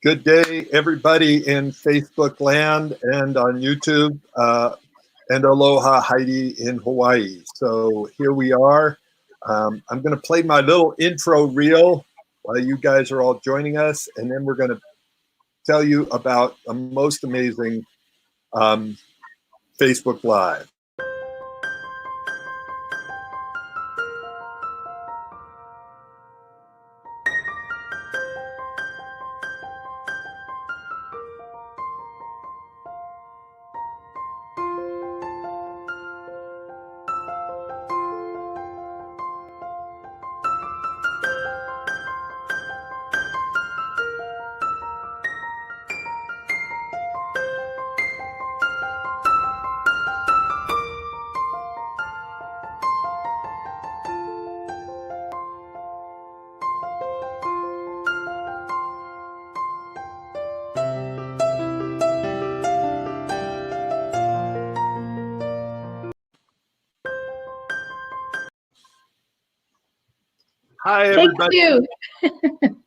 Good day, everybody in Facebook land and on YouTube, and aloha Heidi in Hawaii. So here we are. I'm going to play my little intro reel while you guys are all joining us, and then we're going to tell you about the most amazing Facebook Live. Hi, everybody. Thank you.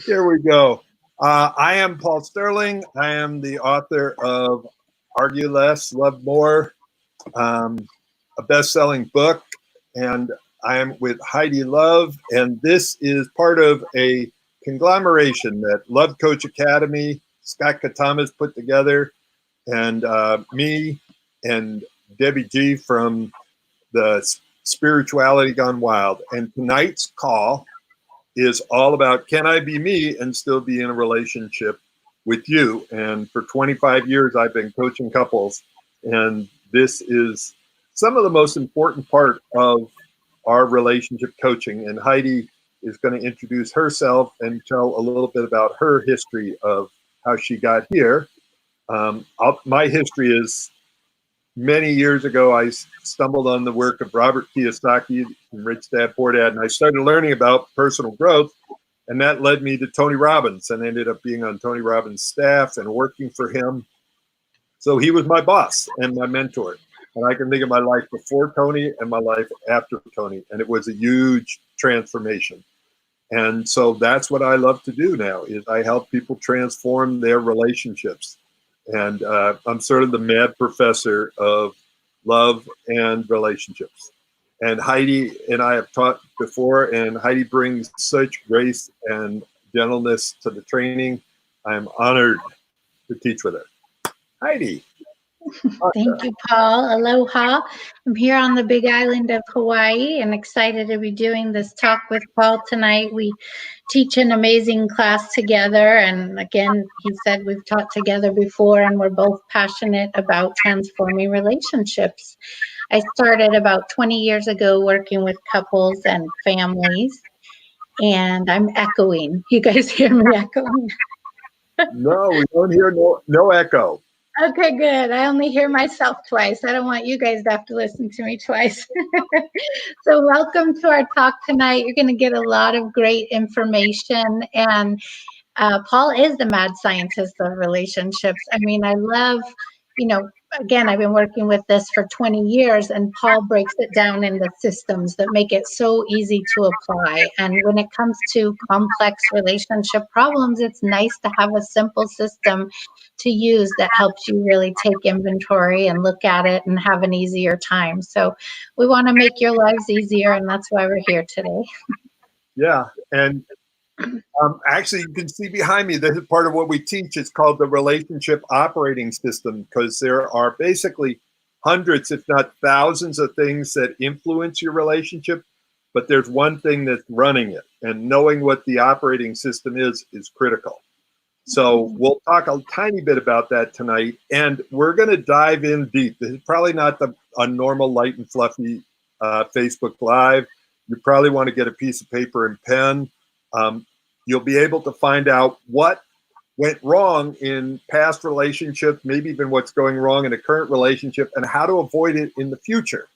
Here we go. I am Paul Sterling. I am the author of Argue Less, Love More, a best-selling book, and I am with Heidi Love, and this is part of a conglomeration that Love Coach Academy, Scott Katamas put together, and me and Debbie G from the Spirituality Gone Wild. And tonight's call is all about, can I be me and still be in a relationship with you? And for 25 years, I've been coaching couples, and this is some of the most important part of our relationship coaching. And Heidi is going to introduce herself and tell a little bit about her history of how she got here. My history is many years ago, I stumbled on the work of Robert Kiyosaki from Rich Dad Poor Dad, and I started learning about personal growth, and that led me to Tony Robbins, and ended up being on Tony Robbins' staff and working for him. So he was my boss and my mentor, and I can think of my life before Tony and my life after Tony, and it was a huge transformation. And so that's what I love to do now, is I help people transform their relationships. And I'm sort of the mad professor of love and relationships. And Heidi and I have taught before, and Heidi brings such grace and gentleness to the training. I'm honored to teach with her. Heidi. Thank you, Paul. Aloha. I'm here on the big island of Hawaii and excited to be doing this talk with Paul tonight. We teach an amazing class together. And again, he said we've taught together before, and we're both passionate about transforming relationships. I started about 20 years ago working with couples and families, and I'm echoing. You guys hear me echoing? No, we don't hear no echo. Okay, good. I only hear myself twice. I don't want you guys to have to listen to me twice. So welcome to our talk tonight. You're going to get a lot of great information. And Paul is the mad scientist of relationships. I mean, I love, again, I've been working with this for 20 years, and Paul breaks it down into systems that make it so easy to apply. And when it comes to complex relationship problems, it's nice to have a simple system to use that helps you really take inventory and look at it and have an easier time. So we want to make your lives easier, and that's why we're here today. Yeah, and actually, you can see behind me, this is part of what we teach. It's called the relationship operating system, because there are basically hundreds, if not thousands, of things that influence your relationship, but there's one thing that's running it, and knowing what the operating system is critical. So we'll talk a tiny bit about that tonight, and we're going to dive in deep. This is probably not a normal light and fluffy Facebook Live. You probably want to get a piece of paper and pen. You'll be able to find out what went wrong in past relationships, maybe even what's going wrong in a current relationship, and how to avoid it in the future.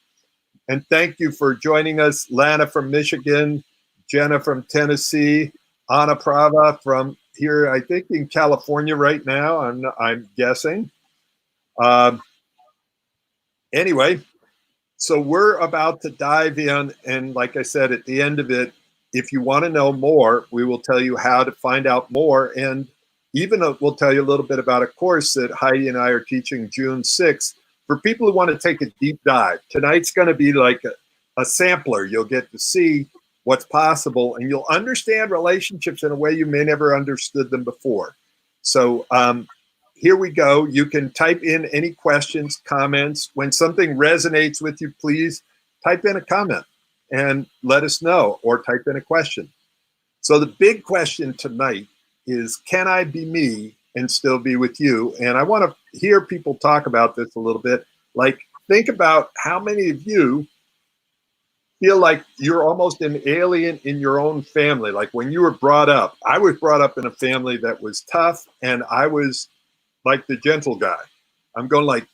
And thank you for joining us, Lana from Michigan, Jenna from Tennessee, Anna Prava from here, I think in California right now, I'm guessing. Anyway, so we're about to dive in, and like I said, at the end of it, if you want to know more, we will tell you how to find out more. And even we'll tell you a little bit about a course that Heidi and I are teaching June 6th for people who want to take a deep dive. Tonight's going to be like a sampler. You'll get to see what's possible, and you'll understand relationships in a way you may never understood them before. So here we go. You can type in any questions, comments. When something resonates with you, please type in a comment and let us know, or type in a question. So the big question tonight is, can I be me and still be with you? And I want to hear people talk about this a little bit. Like, think about how many of you feel like you're almost an alien in your own family. Like when you were brought up, I was brought up in a family that was tough, and I was like the gentle guy. I'm going like,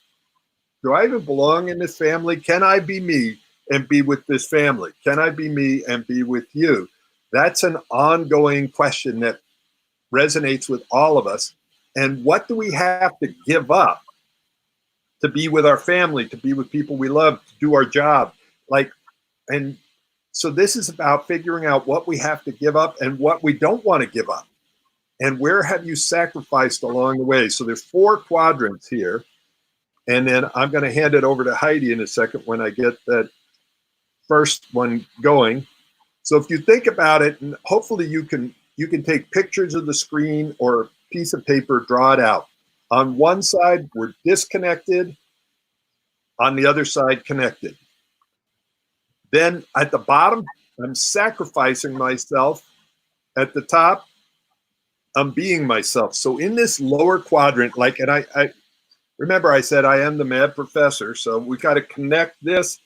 do I even belong in this family? Can I be me and be with this family? Can I be me and be with you? That's an ongoing question that resonates with all of us. And what do we have to give up to be with our family, to be with people we love, to do our job? And so this is about figuring out what we have to give up and what we don't want to give up. And where have you sacrificed along the way? So there's 4 quadrants here. And then I'm going to hand it over to Heidi in a second when I get that first one going. So if you think about it, and hopefully you can take pictures of the screen or a piece of paper, draw it out. On one side, we're disconnected. On the other side, connected. Then at the bottom, I'm sacrificing myself. At the top, I'm being myself. So in this lower quadrant, like, and I remember I said I am the mad professor. So we got to connect this,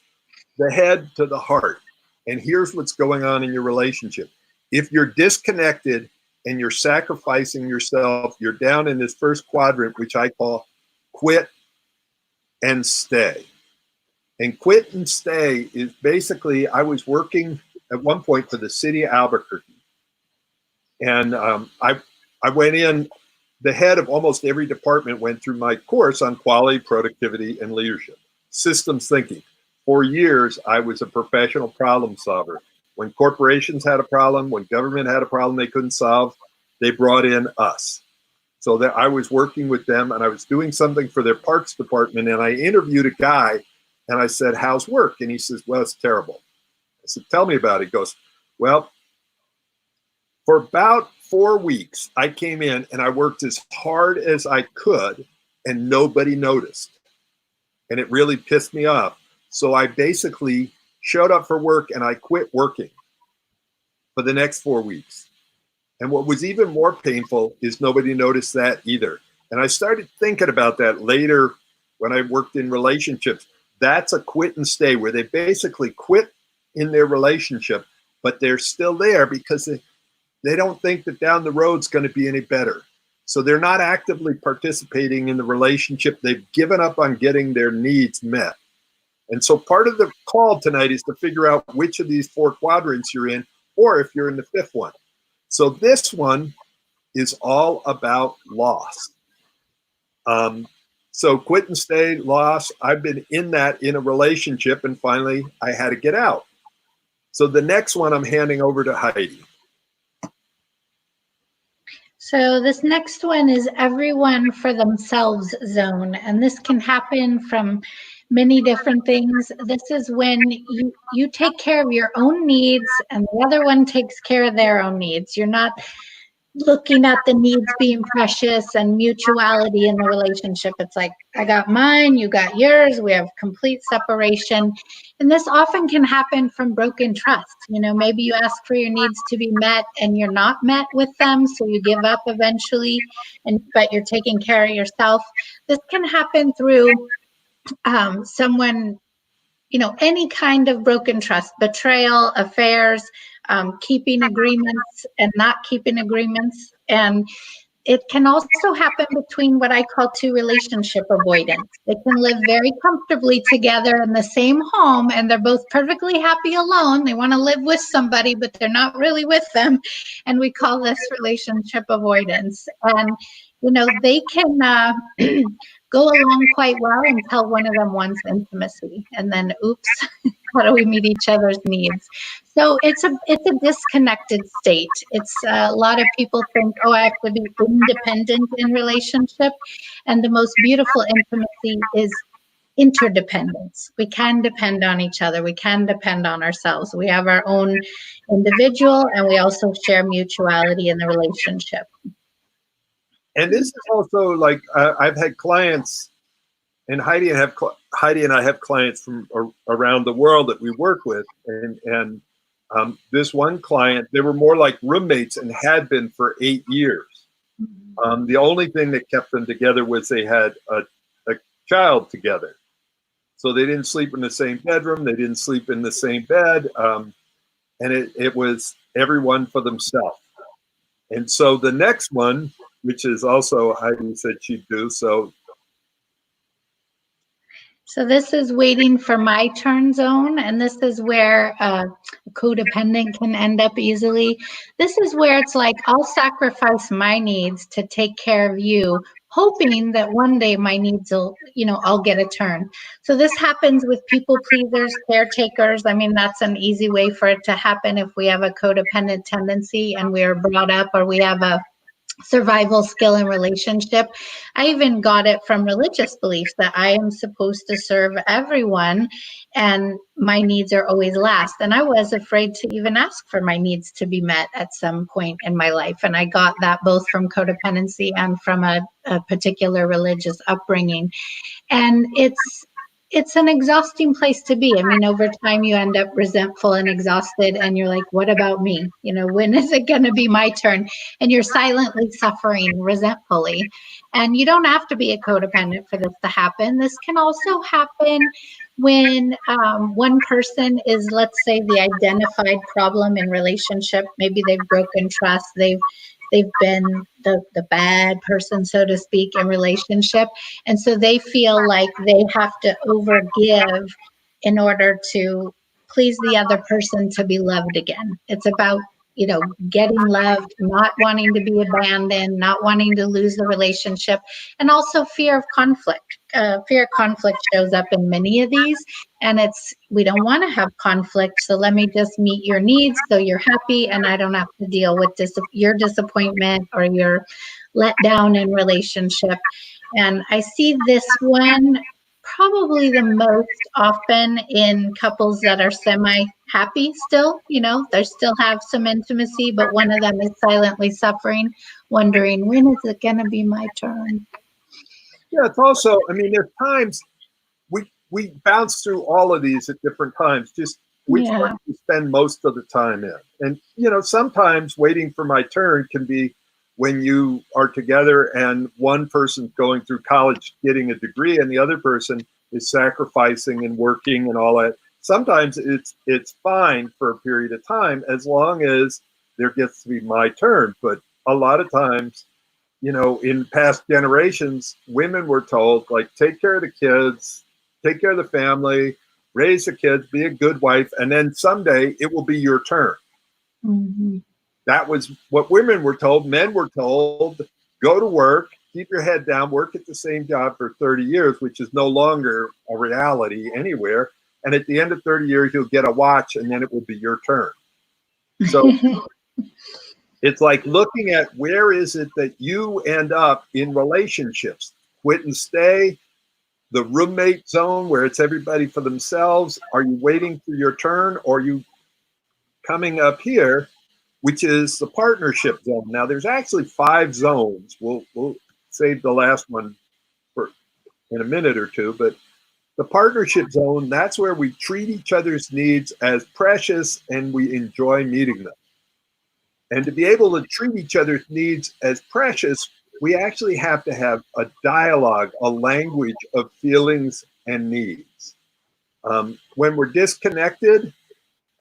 the head to the heart. And here's what's going on in your relationship. If you're disconnected and you're sacrificing yourself, you're down in this first quadrant, which I call quit and stay. And quit and stay is basically, I was working at one point for the city of Albuquerque. And I went in, the head of almost every department went through my course on quality, productivity, and leadership. Systems thinking. For years, I was a professional problem solver. When corporations had a problem, when government had a problem they couldn't solve, they brought in us. So that I was working with them, and I was doing something for their parks department, and I interviewed a guy, and I said, how's work? And he says, well, it's terrible. I said, tell me about it. He goes, well, for about 4 weeks, I came in and I worked as hard as I could, and nobody noticed. And it really pissed me off. So I basically showed up for work and I quit working for the next 4 weeks. And what was even more painful is nobody noticed that either. And I started thinking about that later when I worked in relationships. That's a quit and stay, where they basically quit in their relationship, but they're still there because they don't think that down the road's going to be any better. So they're not actively participating in the relationship. They've given up on getting their needs met. And so part of the call tonight is to figure out which of these 4 quadrants you're in, or if you're in the 5th one. So this one is all about loss. So quit and stay, loss. I've been in that in a relationship, and finally I had to get out. So the next one I'm handing over to Heidi. So this next one is everyone for themselves zone, and this can happen from many different things. This is when you take care of your own needs and the other one takes care of their own needs. You're not looking at the needs being precious and mutuality in the relationship. It's like, I got mine, you got yours, we have complete separation. And this often can happen from broken trust. You know, maybe you ask for your needs to be met and you're not met with them, so you give up eventually, but you're taking care of yourself. This can happen through someone, you know, any kind of broken trust, betrayal, affairs, keeping agreements and not keeping agreements. And it can also happen between what I call 2 relationship avoidance. They can live very comfortably together in the same home and they're both perfectly happy alone. They want to live with somebody, but they're not really with them. And we call this relationship avoidance. And, you know, they can go along quite well until one of them wants intimacy, and then oops, how do we meet each other's needs? So it's a disconnected state. It's a lot of people think, oh, I have to be independent in relationship, and the most beautiful intimacy is interdependence. We can depend on each other. We can depend on ourselves. We have our own individual, and we also share mutuality in the relationship. And this is also like I've had clients, and Heidi and I have clients from around the world that we work with, and this one client, they were more like roommates and had been for 8 years. The only thing that kept them together was they had a child together. So they didn't sleep in the same bedroom. They didn't sleep in the same bed. And it was everyone for themselves. And so the next one, which is also Heidi said she'd do. So this is waiting for my turn zone, and this is where a codependent can end up easily. This is where it's like, I'll sacrifice my needs to take care of you, hoping that one day my needs will, I'll get a turn. So this happens with people pleasers, caretakers. I mean, that's an easy way for it to happen if we have a codependent tendency and we are brought up, or we have a survival skill in relationship. I even got it from religious beliefs that I am supposed to serve everyone and my needs are always last. And I was afraid to even ask for my needs to be met at some point in my life. And I got that both from codependency and from a particular religious upbringing. And it's an exhausting place to be. I mean, over time you end up resentful and exhausted, and you're like, what about me? When is it going to be my turn? And you're silently suffering resentfully. And you don't have to be a codependent for this to happen. This can also happen when one person is, let's say, the identified problem in relationship. Maybe they've broken trust. They've been the bad person, so to speak, in relationship. And so they feel like they have to overgive in order to please the other person to be loved again. It's about, getting loved, not wanting to be abandoned, not wanting to lose the relationship, and also fear of conflict. Fear of conflict shows up in many of these, and we don't want to have conflict, so let me just meet your needs so you're happy and I don't have to deal with your disappointment or your letdown in relationship. And I see this one probably the most often in couples that are semi-happy still. They still have some intimacy, but one of them is silently suffering, wondering, when is it going to be my turn? yeah, it's also, I mean, there's times we bounce through all of these at different times, just which one you spend most of the time in. And, sometimes waiting for my turn can be when you are together and one person's going through college getting a degree and the other person is sacrificing and working and all that. Sometimes it's fine for a period of time as long as there gets to be my turn. But a lot of times, in past generations, women were told, like, take care of the kids, take care of the family, raise the kids, be a good wife, and then someday it will be your turn. Mm-hmm. That was what women were told. Men were told, go to work, keep your head down, work at the same job for 30 years, which is no longer a reality anywhere. And at the end of 30 years, you'll get a watch and then it will be your turn. So it's like looking at where is it that you end up in relationships. Quit and stay, the roommate zone where it's everybody for themselves. Are you waiting for your turn, or are you coming up here, which is the partnership zone? Now, there's actually 5 zones. We'll save the last one for in a minute or two, but the partnership zone, that's where we treat each other's needs as precious and we enjoy meeting them. And to be able to treat each other's needs as precious, we actually have to have a dialogue, a language of feelings and needs. When we're disconnected,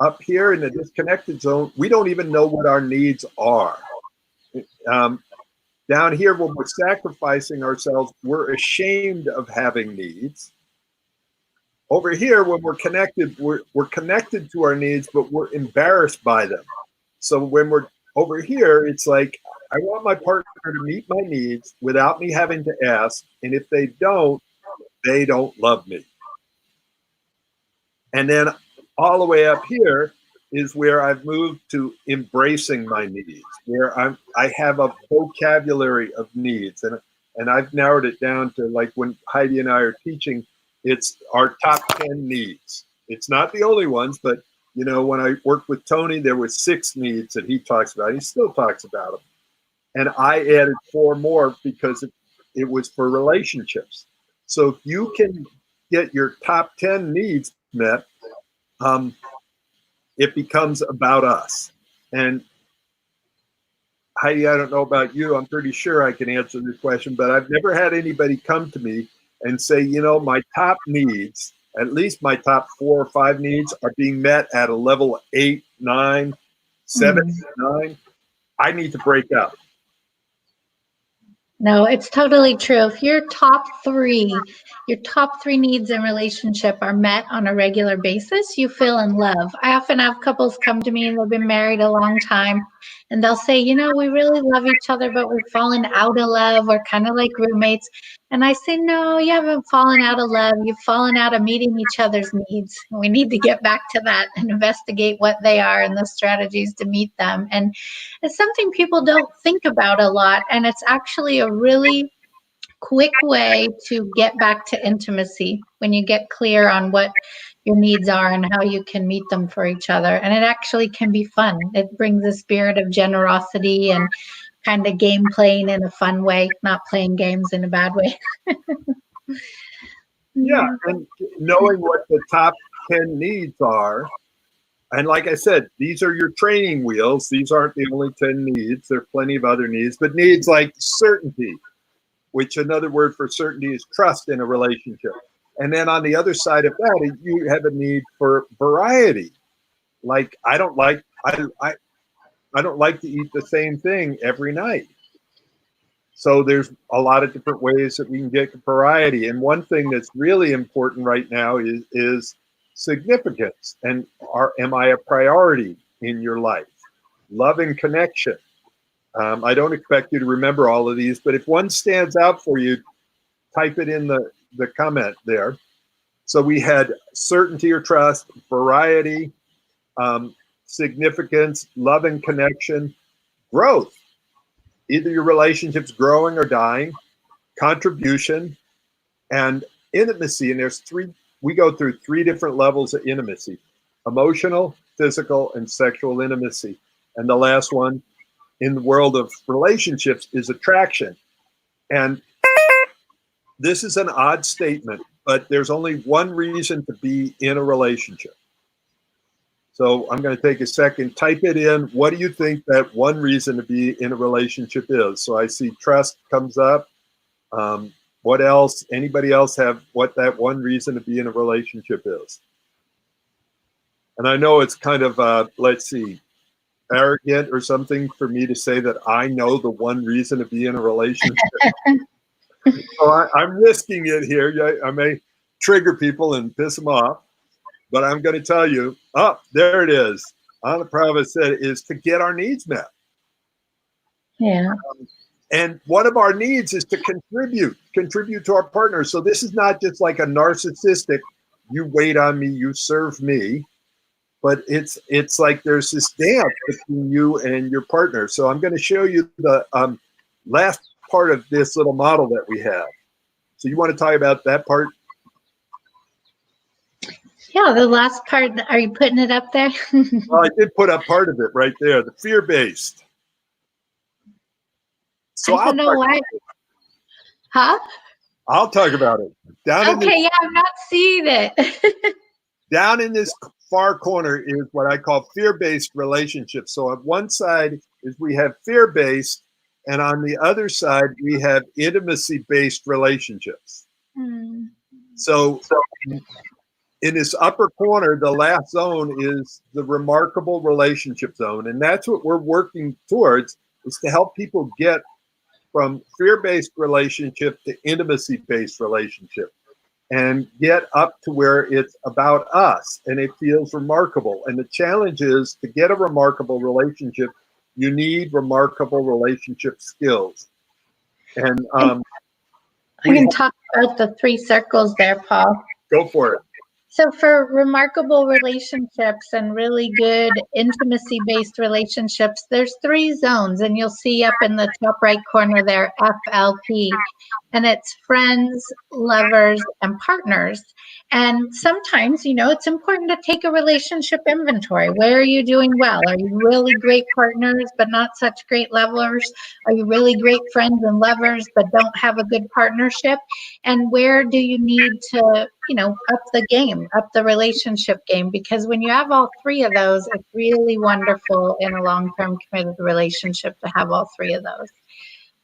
up here in the disconnected zone, we don't even know what our needs are. Down here, when we're sacrificing ourselves, we're ashamed of having needs. Over here, when we're connected, we're connected to our needs, but we're embarrassed by them. So when we're over here, it's like I want my partner to meet my needs without me having to ask. And if they don't love me. And then all the way up here is where I've moved to embracing my needs, where I have a vocabulary of needs. And I've narrowed it down to, like, when Heidi and I are teaching, it's our top 10 needs. It's not the only ones, but you know, when I worked with Tony, there were 6 needs that he talks about. He still talks about them. And I added 4 more because it was for relationships. So if you can get your top 10 needs met, it becomes about us. And Heidi, I don't know about you. I'm pretty sure I can answer this question, but I've never had anybody come to me and say, you know, my top needs, at least my top 4 or 5 needs, are being met at a level 8, 9, 7, 9. I need to break up. No, it's totally true. If your top three needs in relationship are met on a regular basis, you feel in love. I often have couples come to me and they've been married a long time, and they'll say, you know, we really love each other, but we've fallen out of love. We're kind of like roommates. And I say, no, you haven't fallen out of love. You've fallen out of meeting each other's needs. We need to get back to that and investigate what they are and the strategies to meet them. And it's something people don't think about a lot. And it's actually a really quick way to get back to intimacy when you get clear on what your needs are and how you can meet them for each other. And it actually can be fun. It brings a spirit of generosity and kind of game playing in a fun way, not playing games in a bad way. Yeah, and knowing what the top 10 needs are. And like I said, these are your training wheels. These aren't the only 10 needs. There are plenty of other needs, but needs like certainty, which another word for certainty is trust in a relationship. And then on the other side of that, you have a need for variety. Like, I don't like to eat the same thing every night. So there's a lot of different ways that we can get variety. And one thing that's really important right now is significance. And am I a priority in your life? Love and connection. I don't expect you to remember all of these, but if one stands out for you, type it in the comment there. So we had certainty or trust, variety, significance, love and connection, growth. Either your relationship's growing or dying, contribution, and intimacy. And there's 3, we go through 3 different levels of intimacy: emotional, physical, and sexual intimacy. And the last one in the world of relationships is attraction. And this is an odd statement, but there's only one reason to be in a relationship. So I'm going to take a second, type it in. What do you think that one reason to be in a relationship is? So I see trust comes up. What else? Anybody else have what that one reason to be in a relationship is? And I know it's kind of, let's see, arrogant or something for me to say that I know the one reason to be in a relationship. So I'm risking it here. I may trigger people and piss them off. But I'm going to tell you, there it is. Anna Prava said is to get our needs met. Yeah. And one of our needs is to contribute to our partner. So this is not just like a narcissistic, you wait on me, you serve me, but it's like there's this dance between you and your partner. So I'm going to show you the last part of this little model that we have. So you want to talk about that part? Yeah, the last part, are you putting it up there? Well, I did put up part of it right there, the fear-based. So I don't know why. Huh? I'll talk about it. Okay, I'm not seeing it. Down in this far corner is what I call fear-based relationships. So on one side is we have fear-based, and on the other side we have intimacy-based relationships. So in this upper corner, the last zone is the remarkable relationship zone. And that's what we're working towards, is to help people get from fear-based relationship to intimacy-based relationship and get up to where it's about us and it feels remarkable. And the challenge is to get a remarkable relationship, you need remarkable relationship skills. And I can talk about the 3 circles there, Paul. go for it. So for remarkable relationships and really good intimacy-based relationships, there's 3 zones, and you'll see up in the top right corner there, FLP, and it's friends, lovers, and partners. And sometimes, it's important to take a relationship inventory. Where are you doing well? Are you really great partners, but not such great lovers? Are you really great friends and lovers, but don't have a good partnership? And where do you need to, up the game, up the relationship game? Because when you have all 3 of those, it's really wonderful in a long-term committed relationship to have all 3 of those.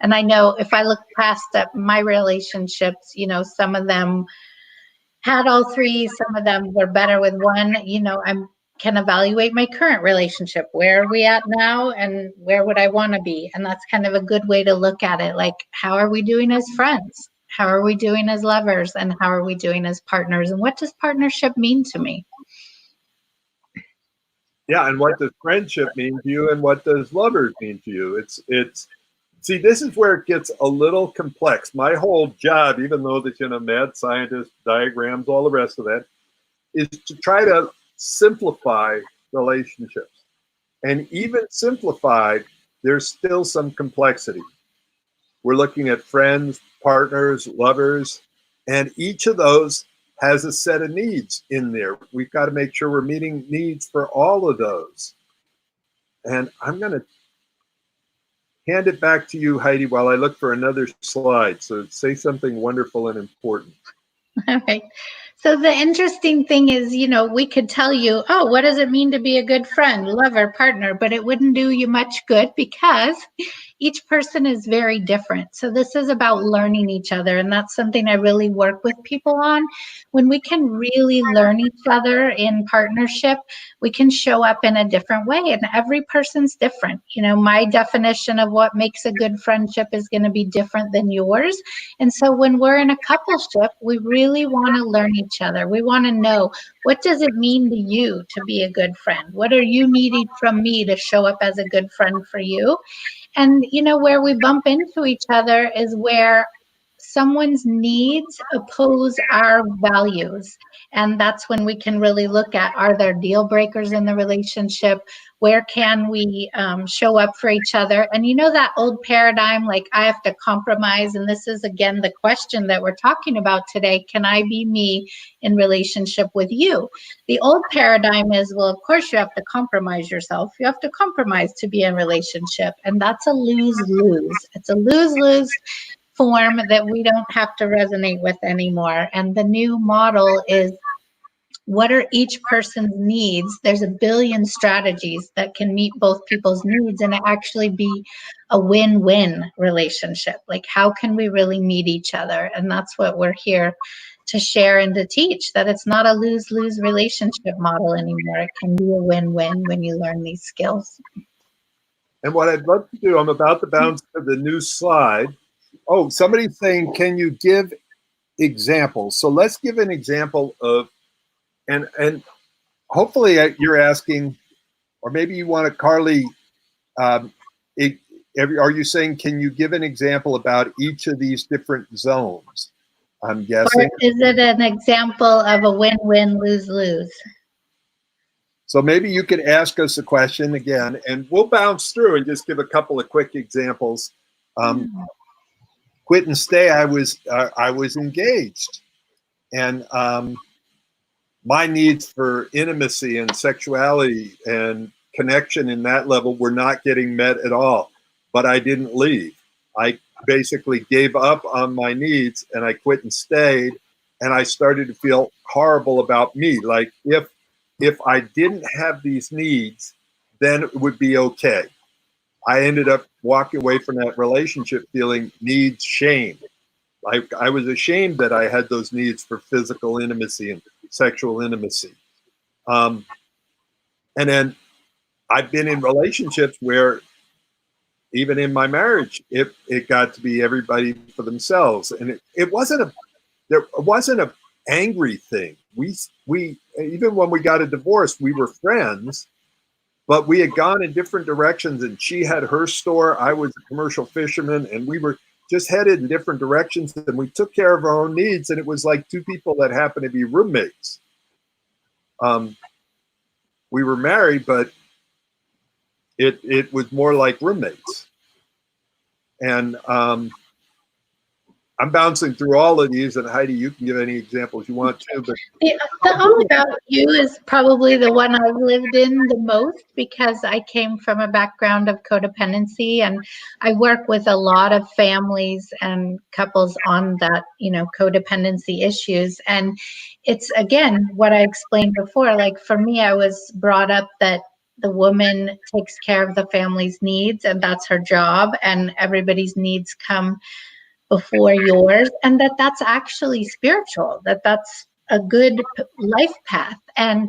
And I know if I look past at my relationships, some of them had all 3, some of them were better with 1. I can evaluate my current relationship. Where are we at now, and where would I want to be? And that's kind of a good way to look at it. Like, how are we doing as friends? How are we doing as lovers? And how are we doing as partners? And what does partnership mean to me? Yeah, and what does friendship mean to you, and what does lovers mean to you? It's see, this is where it gets a little complex. My whole job, even though that mad scientist, diagrams, all the rest of that, is to try to simplify relationships. And even simplified, there's still some complexity. We're looking at friends, partners, lovers, and each of those has a set of needs in there. We've got to make sure we're meeting needs for all of those. And I'm going to hand it back to you, Heidi, while I look for another slide. So say something wonderful and important. All right. So the interesting thing is, we could tell you, oh, what does it mean to be a good friend, lover, partner? But it wouldn't do you much good because each person is very different. So this is about learning each other. And that's something I really work with people on. When we can really learn each other in partnership, we can show up in a different way. And every person's different. My definition of what makes a good friendship is going to be different than yours. And so when we're in a coupleship, we really want to learn each other. We want to know, what does it mean to you to be a good friend? What are you needing from me to show up as a good friend for you? And, where we bump into each other is where someone's needs oppose our values. And that's when we can really look at, are there deal breakers in the relationship? Where can we show up for each other? And that old paradigm, like, I have to compromise. And this is, again, the question that we're talking about today. Can I be me in relationship with you? The old paradigm is, well, of course you have to compromise yourself. You have to compromise to be in relationship. And that's a lose-lose. It's a lose-lose form that we don't have to resonate with anymore. And the new model is, what are each person's needs? There's a billion strategies that can meet both people's needs and actually be a win-win relationship. Like, how can we really meet each other? And that's what we're here to share and to teach, that it's not a lose-lose relationship model anymore. It can be a win-win when you learn these skills. And what I'd love to do, I'm about to bounce to the new slide. Oh, somebody's saying, can you give examples? So let's give an example of, and hopefully you're asking, or maybe you want to, Carly, are you saying, can you give an example about each of these different zones? I'm guessing. Or is it an example of a win-win, lose-lose? So maybe you could ask us a question again, and we'll bounce through and just give a couple of quick examples. Quit and stay. I was engaged, and my needs for intimacy and sexuality and connection in that level were not getting met at all. But I didn't leave. I basically gave up on my needs, and I quit and stayed. And I started to feel horrible about me. Like, if I didn't have these needs, then it would be okay. I ended up walking away from that relationship feeling needs shame. Like, I was ashamed that I had those needs for physical intimacy and sexual intimacy. And then I've been in relationships where, even in my marriage, it got to be everybody for themselves. And it wasn't an angry thing. We even when we got a divorce, we were friends, but we had gone in different directions, and she had her store. I was a commercial fisherman, and we were just headed in different directions, and we took care of our own needs. And it was like two people that happened to be roommates. We were married, but it was more like roommates. And I'm bouncing through all of these, and Heidi, you can give any examples you want to. But the All About You is probably the one I've lived in the most, because I came from a background of codependency, and I work with a lot of families and couples on that, codependency issues. And it's, again, what I explained before. Like, for me, I was brought up that the woman takes care of the family's needs, and that's her job, and everybody's needs come before yours, and that's actually spiritual, that's a good life path. And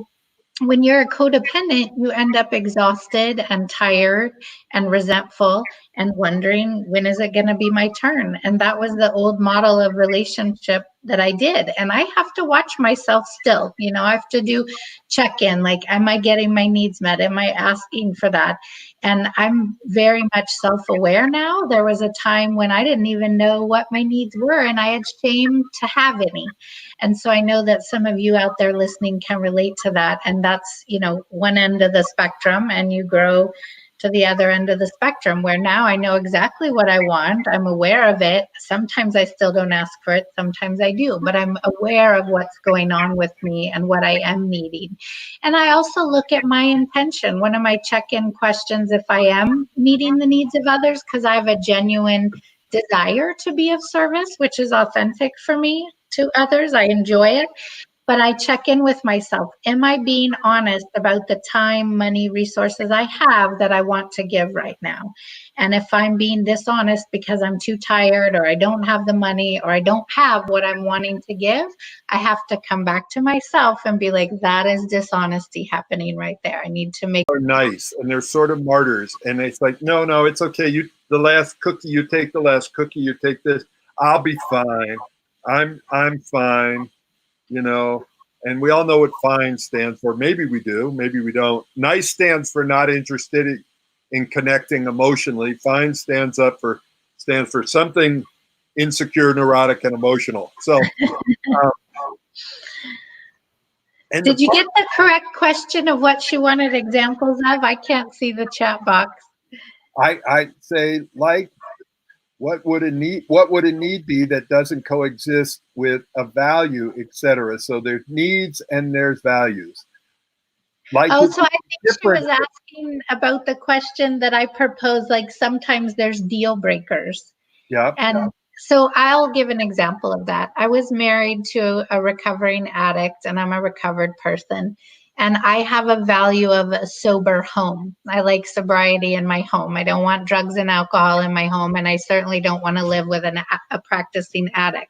when you're a codependent, you end up exhausted and tired and resentful and wondering, when is it going to be my turn? And that was the old model of relationship that I did. And I have to watch myself still. I have to do check-in, like, am I getting my needs met? Am I asking for that? And I'm very much self-aware now. There was a time when I didn't even know what my needs were, and I had shame to have any. And so I know that some of you out there listening can relate to that. And that's, one end of the spectrum, and you grow to the other end of the spectrum, where now I know exactly what I want. I'm aware of it. Sometimes I still don't ask for it. Sometimes I do, but I'm aware of what's going on with me and what I am needing. And I also look at my intention. One of my check-in questions, if I am meeting the needs of others, because I have a genuine desire to be of service, which is authentic for me to others. I enjoy it. But I check in with myself. Am I being honest about the time, money, resources I have that I want to give right now? And if I'm being dishonest because I'm too tired, or I don't have the money, or I don't have what I'm wanting to give, I have to come back to myself and be like, that is dishonesty happening right there. I need to make. Are nice, and they're sort of martyrs, and it's like, no, it's okay. You, the last cookie, you take the last cookie. You take this. I'll be fine. I'm fine. And we all know what FINE stands for. Maybe we do, maybe we don't. NICE stands for not interested in connecting emotionally. FINE stands for something insecure, neurotic, and emotional. So, and did you get the correct question of what she wanted examples of? I can't see the chat box. I say, like, what would a need be that doesn't coexist with a value, etc.? So there's needs and there's values. So I think she was asking about the question that I proposed, like, sometimes there's deal breakers. Yeah. And so I'll give an example of that. I was married to a recovering addict, and I'm a recovered person. And I have a value of a sober home. I like sobriety in my home. I don't want drugs and alcohol in my home, and I certainly don't want to live with a practicing addict.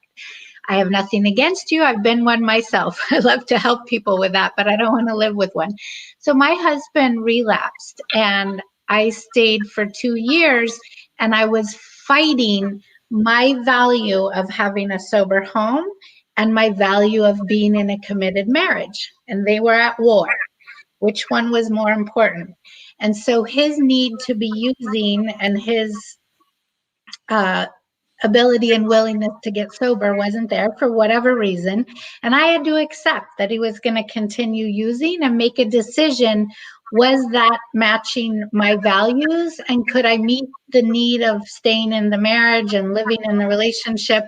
I have nothing against you. I've been one myself. I love to help people with that, but I don't want to live with one. So my husband relapsed, and I stayed for 2 years, and I was fighting my value of having a sober home and my value of being in a committed marriage. And they were at war. Which one was more important? And so his need to be using and his ability and willingness to get sober wasn't there for whatever reason. And I had to accept that he was going to continue using and make a decision. Was that matching my values? And could I meet the need of staying in the marriage and living in the relationship?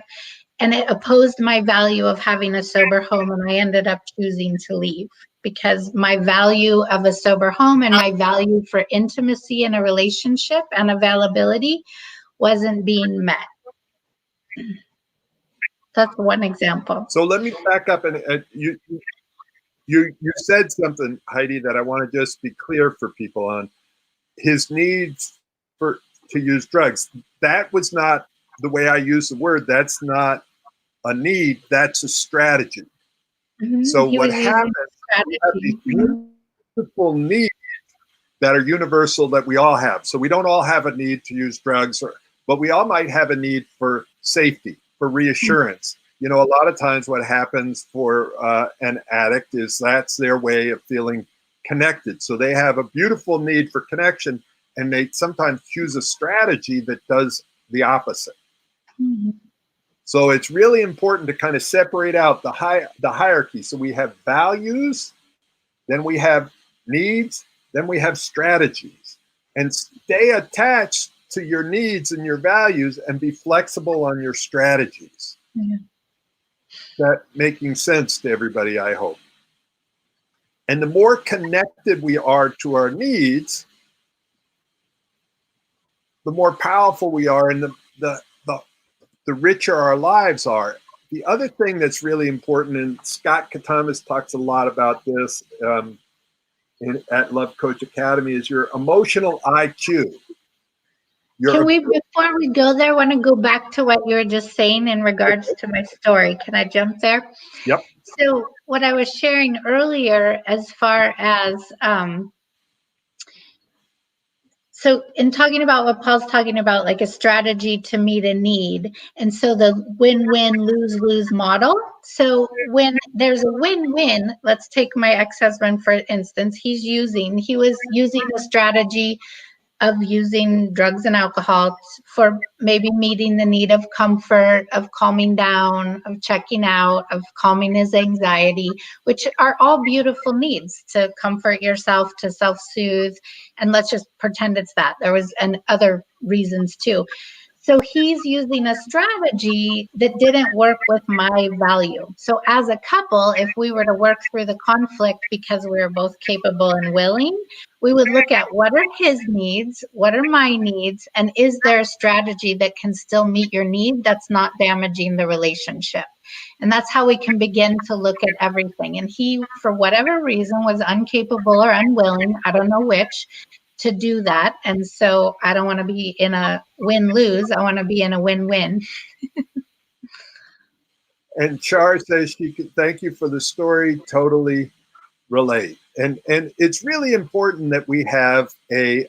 And it opposed my value of having a sober home. And I ended up choosing to leave because my value of a sober home and my value for intimacy in a relationship and availability wasn't being met. That's one example. So let me back up, and you said something, Heidi, that I want to just be clear for people on. His needs to use drugs. That was not the way I use the word. That's not a need. That's a strategy. Mm-hmm. So what happens? We have these beautiful needs that are universal that we all have. So we don't all have a need to use drugs, but we all might have a need for safety, for reassurance. A lot of times what happens for an addict is that's their way of feeling connected. So they have a beautiful need for connection, and they sometimes choose a strategy that does the opposite. Mm-hmm. So it's really important to kind of separate out the hierarchy. So we have values, then we have needs, then we have strategies. And stay attached to your needs and your values and be flexible on your strategies. Yeah. That making sense to everybody, I hope. And the more connected we are to our needs, the more powerful we are, and the richer our lives are. The other thing that's really important, and Scott Katamas talks a lot about this at Love Coach Academy, is your emotional IQ. Can we, before we go there, want to go back to what you were just saying in regards to my story? Can I jump there? Yep. So what I was sharing earlier, as far as, so in talking about what Paul's talking about, like a strategy to meet a need, and so the win-win, lose-lose model. So when there's a win-win, let's take my ex-husband, for instance, he was using a strategy of using drugs and alcohol for maybe meeting the need of comfort, of calming down, of checking out, of calming his anxiety, which are all beautiful needs, to comfort yourself, to self-soothe. And let's just pretend it's that. There was other reasons too. So he's using a strategy that didn't work with my value. So as a couple, if we were to work through the conflict because we were both capable and willing, we would look at what are his needs, what are my needs, and is there a strategy that can still meet your need that's not damaging the relationship? And that's how we can begin to look at everything. And he, for whatever reason, was incapable or unwilling, I don't know which, to do that. And so I don't want to be in a win-lose. I want to be in a win-win. And Char says she could thank you for the story. Totally relate. And it's really important that we have a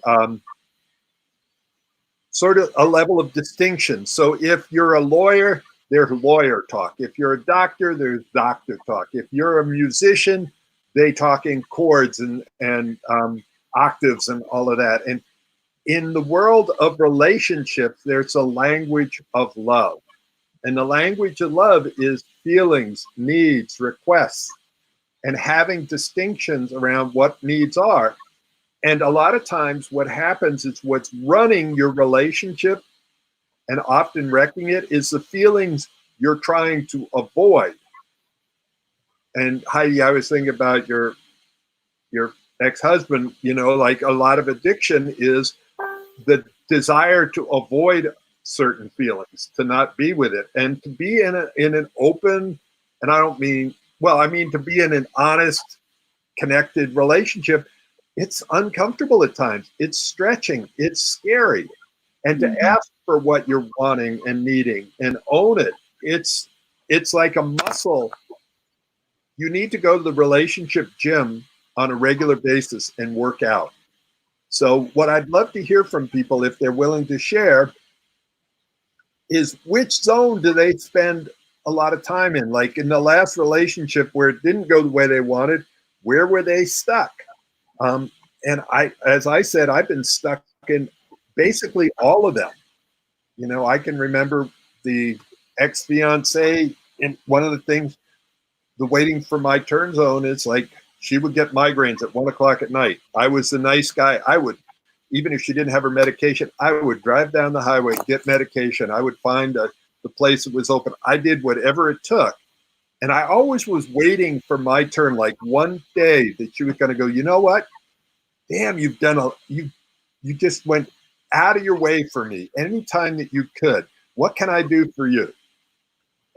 sort of a level of distinction. So if you're a lawyer, there's lawyer talk. If you're a doctor, there's doctor talk. If you're a musician, they talk in chords and octaves and all of that. And in the world of relationships, there's a language of love. And the language of love is feelings, needs, requests, and having distinctions around what needs are. And a lot of times what happens is what's running your relationship and often wrecking it is the feelings you're trying to avoid. And Heidi, I was thinking about your ex-husband, like a lot of addiction is the desire to avoid certain feelings, to not be with it, and to be in an open, and I mean to be in an honest, connected relationship. It's uncomfortable at times. It's stretching. It's scary. And to ask for what you're wanting and needing and own it, it's like a muscle. You need to go to the relationship gym on a regular basis and work out. So what I'd love to hear from people, if they're willing to share, is which zone do they spend a lot of time in? Like in the last relationship where it didn't go the way they wanted, where were they stuck? And as I said, I've been stuck in basically all of them. I can remember the ex-fiance, and one of the things, the waiting for my turn zone is like, she would get migraines at 1 o'clock at night. I was the nice guy. I would, even if she didn't have her medication, I would drive down the highway, get medication. I would find the place that was open. I did whatever it took. And I always was waiting for my turn, like one day that she was going to go, you know what? Damn, you just went out of your way for me anytime that you could. What can I do for you?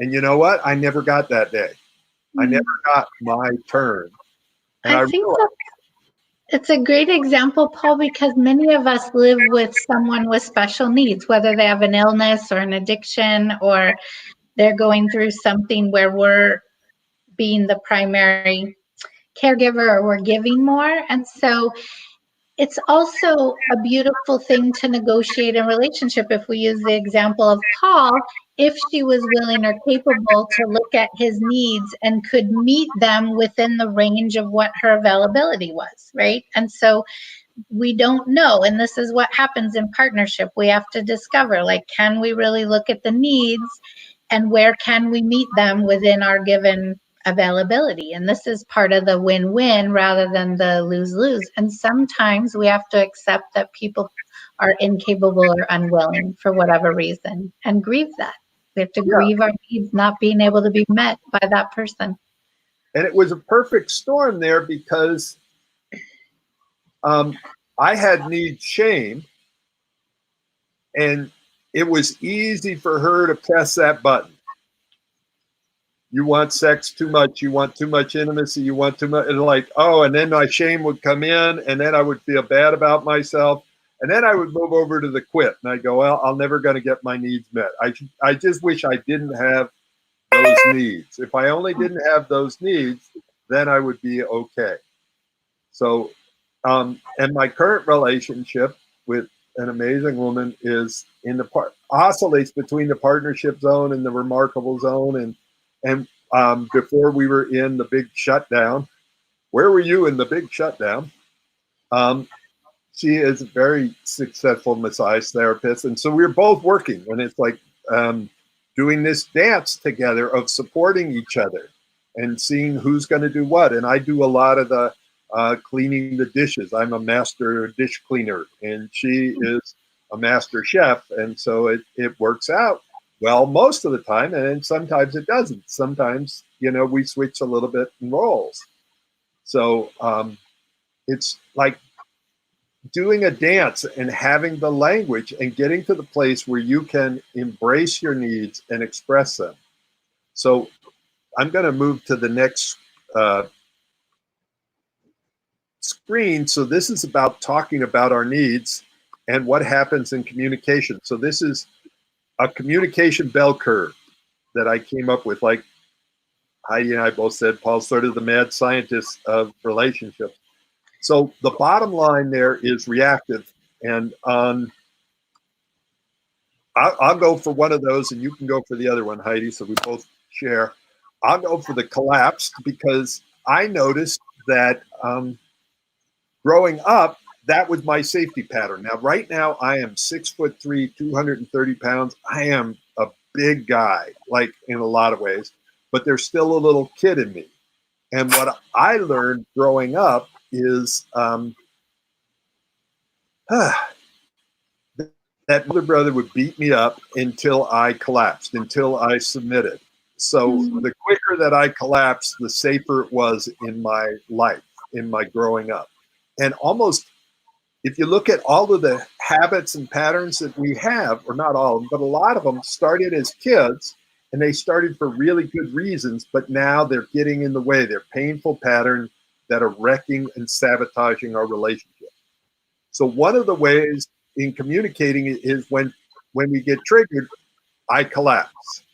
And you know what? I never got that day. I never got my turn. And I think it's a great example, Paul, because many of us live with someone with special needs, whether they have an illness or an addiction, or they're going through something where we're being the primary caregiver or we're giving more. And so it's also a beautiful thing to negotiate in relationship. If we use the example of Paul, if she was willing or capable to look at his needs and could meet them within the range of what her availability was, right? And so we don't know. And this is what happens in partnership. We have to discover, like, can we really look at the needs and where can we meet them within our given availability? And this is part of the win-win rather than the lose-lose. And sometimes we have to accept that people are incapable or unwilling for whatever reason and grieve that. We have to grieve our needs not being able to be met by that person. And it was a perfect storm there because I had need shame, and it was easy for her to press that button. You want sex too much. You want too much intimacy. You want too much. And like, oh, and then my shame would come in, and then I would feel bad about myself. And then I would move over to the quit, and I'd go, well, I'm never going to get my needs met. I just wish I didn't have those needs. If I only didn't have those needs, then I would be okay. So, and my current relationship with an amazing woman is in the oscillates between the partnership zone and the remarkable zone. And before we were in the big shutdown, where were you in the big shutdown? She is a very successful massage therapist. And so we're both working, and it's like doing this dance together of supporting each other and seeing who's going to do what. And I do a lot of the cleaning the dishes. I'm a master dish cleaner, and she is a master chef. And so it works out well most of the time, and then sometimes it doesn't. Sometimes, we switch a little bit in roles. So it's like doing a dance and having the language and getting to the place where you can embrace your needs and express them. So I'm going to move to the next screen. So this is about talking about our needs and what happens in communication. So this is a communication bell curve that I came up with. Like Heidi and I both said, Paul's sort of the mad scientist of relationships. So the bottom line there is reactive. And I'll go for one of those, and you can go for the other one, Heidi, so we both share. I'll go for the collapsed because I noticed that growing up, that was my safety pattern. Now, right now, I am 6'3", 230 pounds. I am a big guy, like in a lot of ways, but there's still a little kid in me. And what I learned growing up is that mother brother would beat me up until I collapsed, until I submitted. So the quicker that I collapsed, the safer it was in my life, in my growing up. And almost, if you look at all of the habits and patterns that we have, or not all of them, but a lot of them started as kids, and they started for really good reasons, but now they're getting in the way. They're painful patterns that are wrecking and sabotaging our relationship. So one of the ways in communicating is when we get triggered, I collapse.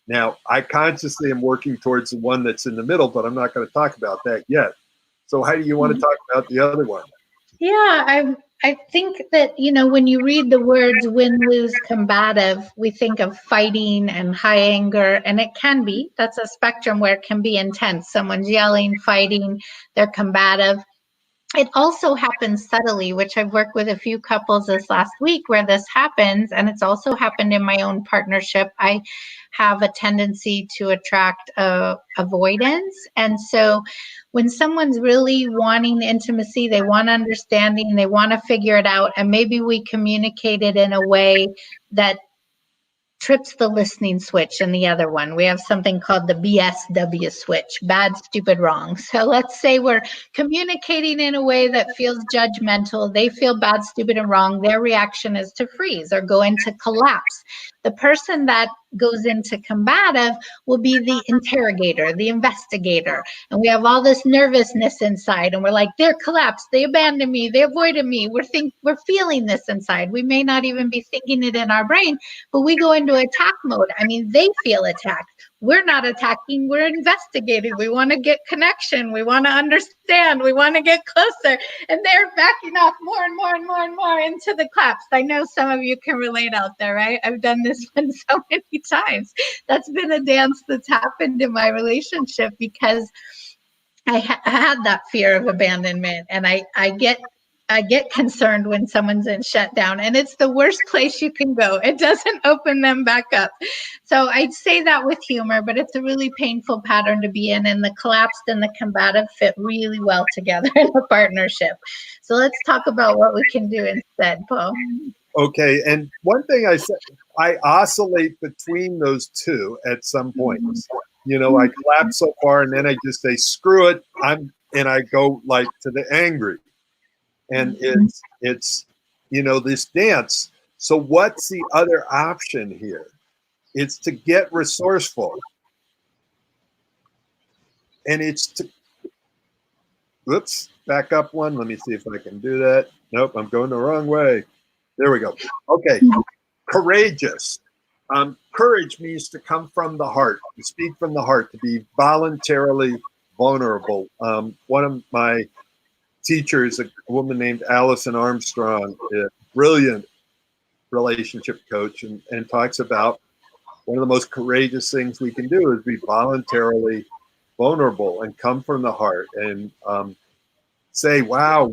Now, I consciously am working towards the one that's in the middle, but I'm not going to talk about that yet. So Heidi, you want to talk about the other one? Yeah, I think that, when you read the words win, lose, combative, we think of fighting and high anger, and it can be. That's a spectrum where it can be intense. Someone's yelling, fighting, they're combative. It also happens subtly, which I've worked with a few couples this last week where this happens, and it's also happened in my own partnership. I have a tendency to attract avoidance. And so when someone's really wanting intimacy, they want understanding, they want to figure it out, and maybe we communicate it in a way that trips the listening switch in the other one. We have something called the BSW switch, bad, stupid, wrong. So let's say we're communicating in a way that feels judgmental. They feel bad, stupid, and wrong. Their reaction is to freeze or go into collapse. The person that goes into combative will be the interrogator, the investigator. And we have all this nervousness inside, and we're like, they're collapsed, they abandoned me, they avoided me. We're feeling this inside. We may not even be thinking it in our brain, but we go into attack mode. I mean, they feel attacked. we're not attacking, we're investigating. We want to get connection. We want to understand. We want to get closer. And they're backing off more and more and more and more into the collapse. I know some of you can relate out there, right? I've done this one so many times. That's been a dance that's happened in my relationship because I had that fear of abandonment, and I get concerned when someone's in shutdown, and it's the worst place you can go. It doesn't open them back up. So I'd say that with humor, but it's a really painful pattern to be in, and the collapsed and the combative fit really well together in a partnership. So let's talk about what we can do instead, Paul. Okay, and one thing I said, I oscillate between those two at some points. You know, I collapse so far, and then I just say, "Screw it," and I go like to the angry, and it's you know, this dance. So what's the other option here? It's to get resourceful, and it's to, whoops, back up one. Let me see if I can do that. Nope, I'm going the wrong way. There we go. Okay, courageous. Courage means to come from the heart, to speak from the heart, to be voluntarily vulnerable. One of my teachers, a woman named Allison Armstrong, a brilliant relationship coach, and talks about one of the most courageous things we can do is be voluntarily vulnerable and come from the heart and say, wow,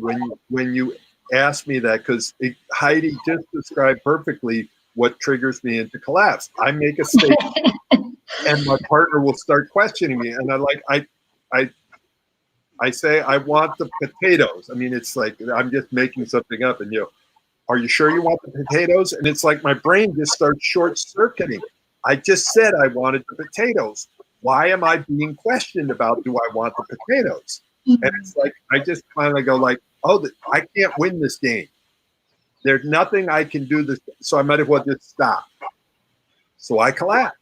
when you ask me that, because Heidi just described perfectly what triggers me into collapse. I make a statement and my partner will start questioning me. And I say, I want the potatoes. I mean, it's like, I'm just making something up, and are you sure you want the potatoes? And it's like my brain just starts short circuiting. I just said I wanted the potatoes. Why am I being questioned about, do I want the potatoes? And it's like, I just finally go like, oh, I can't win this game. There's nothing I can do this, so I might as well just stop. So I collapse.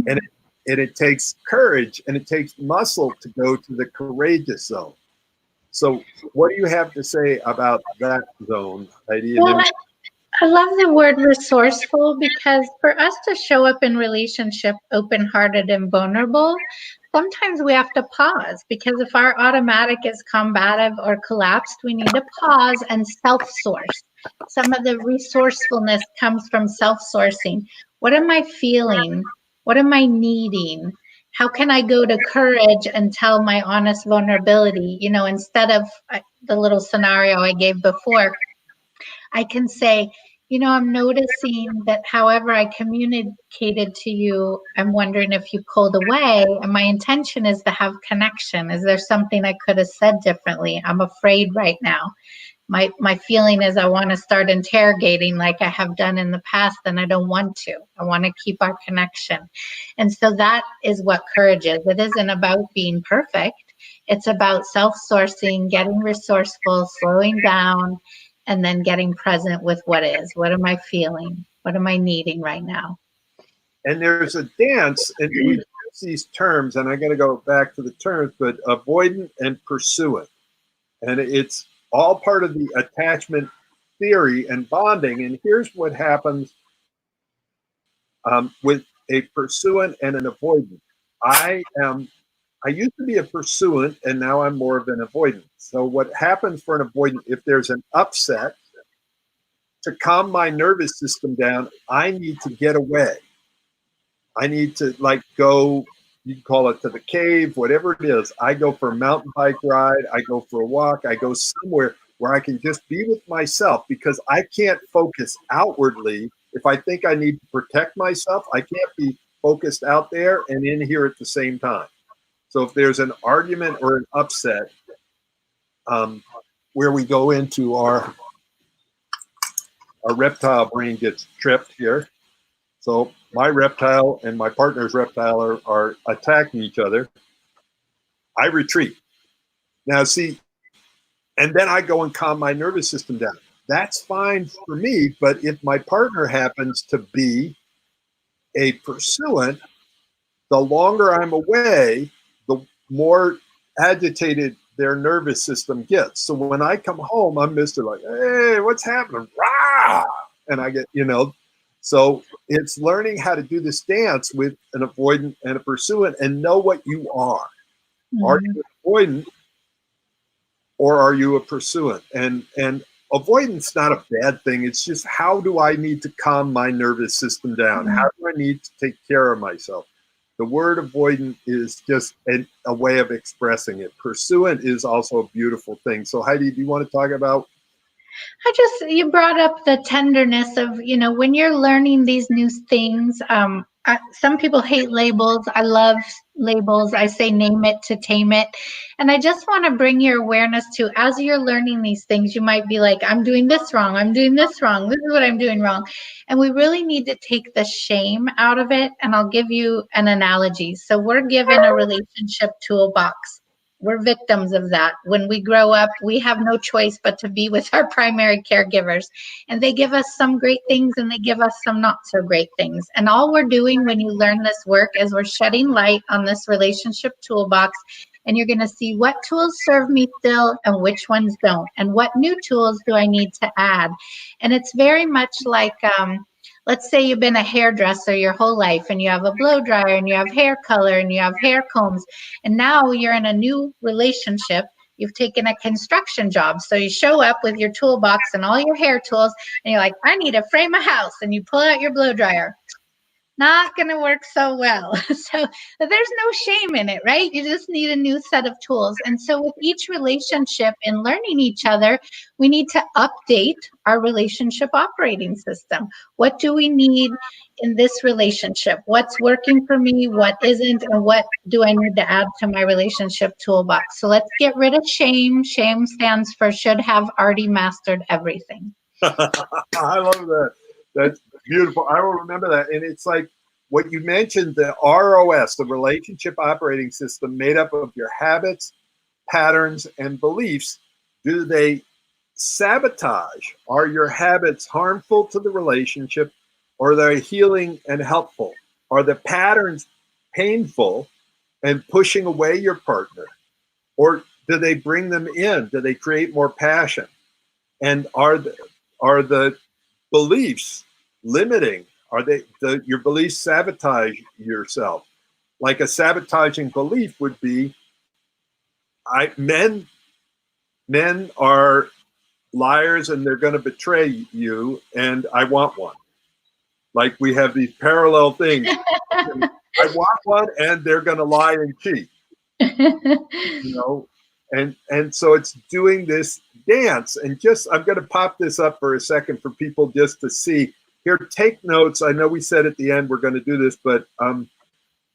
And it takes courage and it takes muscle to go to the courageous zone. So what do you have to say about that zone, Heidi? Well, I love the word resourceful, because for us to show up in relationship open-hearted and vulnerable, sometimes we have to pause, because if our automatic is combative or collapsed, we need to pause and self-source. Some of the resourcefulness comes from self-sourcing. What am I feeling? What am I needing? How can I go to courage and tell my honest vulnerability? You know, instead of the little scenario I gave before, I can say, you know, I'm noticing that however I communicated to you, I'm wondering if you pulled away, and my intention is to have connection. Is there something I could have said differently? I'm afraid right now. My feeling is I want to start interrogating like I have done in the past, and I don't want to. I want to keep our connection. And so that is what courage is. It isn't about being perfect. It's about self-sourcing, getting resourceful, slowing down, and then getting present with what is. What am I feeling? What am I needing right now? And there's a dance, and we use these terms, and I'm going to go back to the terms, but avoidant and pursuant. And it's all part of the attachment theory and bonding. And here's what happens with a pursuant and an avoidant. I used to be a pursuant, and now I'm more of an avoidant. So what happens for an avoidant, if there's an upset, to calm my nervous system down, I need to get away. I need to like go, you can call it to the cave, whatever it is. I go for a mountain bike ride. I go for a walk. I go somewhere where I can just be with myself, because I can't focus outwardly. If I think I need to protect myself, I can't be focused out there and in here at the same time. So if there's an argument or an upset, where we go into our reptile brain gets tripped here. So my reptile and my partner's reptile are attacking each other. I retreat. Now see, and then I go and calm my nervous system down. That's fine for me, but if my partner happens to be a pursuant, the longer I'm away, the more agitated their nervous system gets. So when I come home, I'm Mr. like, hey, what's happening? Rah! And I get, so it's learning how to do this dance with an avoidant and a pursuant and know what you are. Are Mhm. you an avoidant or are you a pursuant? And avoidance not a bad thing. It's just, how do I need to calm my nervous system down? Mhm. How do I need to take care of myself? The word avoidant is just a way of expressing it. Pursuant is also a beautiful thing. So Heidi, do you want to talk about? You brought up the tenderness of, when you're learning these new things. Some people hate labels. I love labels. I say name it to tame it. And I just want to bring your awareness to, as you're learning these things, you might be like, I'm doing this wrong. I'm doing this wrong. This is what I'm doing wrong. And we really need to take the shame out of it. And I'll give you an analogy. So we're given a relationship toolbox. We're victims of that. When we grow up, we have no choice but to be with our primary caregivers. And they give us some great things and they give us some not so great things. And all we're doing when you learn this work is we're shedding light on this relationship toolbox. And you're going to see what tools serve me still and which ones don't. And what new tools do I need to add? And it's very much like, let's say you've been a hairdresser your whole life and you have a blow dryer and you have hair color and you have hair combs. And now you're in a new relationship. You've taken a construction job. So you show up with your toolbox and all your hair tools and you're like, I need to frame a house. And you pull out your blow dryer. Not going to work so well. So there's no shame in it, right? You just need a new set of tools. And so with each relationship and learning each other, we need to update our relationship operating system. What do we need in this relationship? What's working for me? What isn't? And what do I need to add to my relationship toolbox? So let's get rid of shame. Shame stands for should have already mastered everything. I love that. That's beautiful. I will remember that. And it's like what you mentioned, the ROS, the relationship operating system, made up of your habits, patterns, and beliefs. Do they sabotage? Are your habits harmful to the relationship, or are they healing and helpful? Are the patterns painful and pushing away your partner? Or do they bring them in? Do they create more passion? And are the beliefs limiting? Are your beliefs sabotage yourself? Like a sabotaging belief would be, men are liars and they're going to betray you, and I want one. Like we have these parallel things. I want one, and they're going to lie and cheat. You know, and so it's doing this dance. And just, I'm going to pop this up for a second for people just to see. Here, take notes. I know we said at the end we're going to do this, but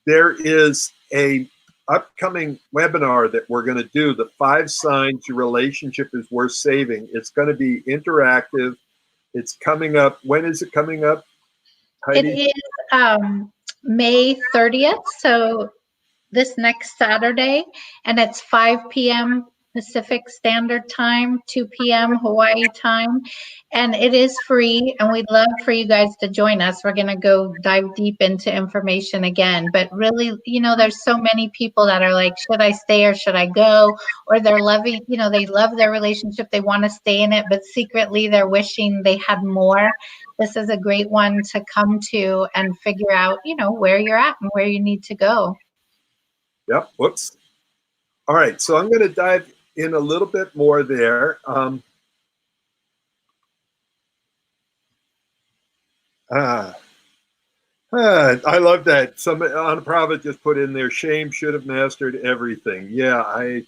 there is a upcoming webinar that we're going to do, the 5 signs your relationship is worth saving. It's going to be interactive. It's coming up. When is it coming up, It Heidi? is May 30th, so this next Saturday, and it's 5 p.m. Pacific Standard Time, 2 p.m. Hawaii time, and it is free, and we'd love for you guys to join us. We're going to go dive deep into information again, but really, there's so many people that are like, should I stay or should I go? Or they're loving, they love their relationship, they want to stay in it, but secretly they're wishing they had more. This is a great one to come to and figure out, where you're at and where you need to go. Yep. Whoops. All right. So I'm going to dive in a little bit more there. I love that. Some Anaprava just put in there, shame should have mastered everything. Yeah, I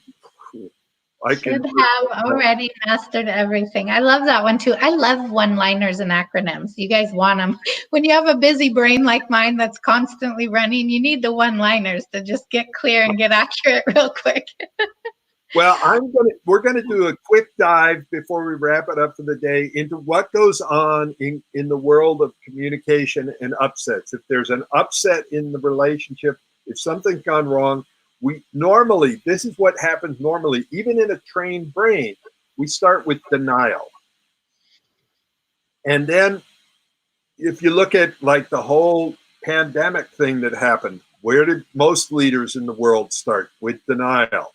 Should can. have already mastered everything. I love that one too. I love one-liners and acronyms. You guys want them. When you have a busy brain like mine that's constantly running, you need the one-liners to just get clear and get accurate real quick. Well, we're gonna do a quick dive before we wrap it up for the day into what goes on in the world of communication and upsets. If there's an upset in the relationship, if something's gone wrong, this is what happens normally, even in a trained brain. We start with denial. And then if you look at like the whole pandemic thing that happened, where did most leaders in the world start? With denial.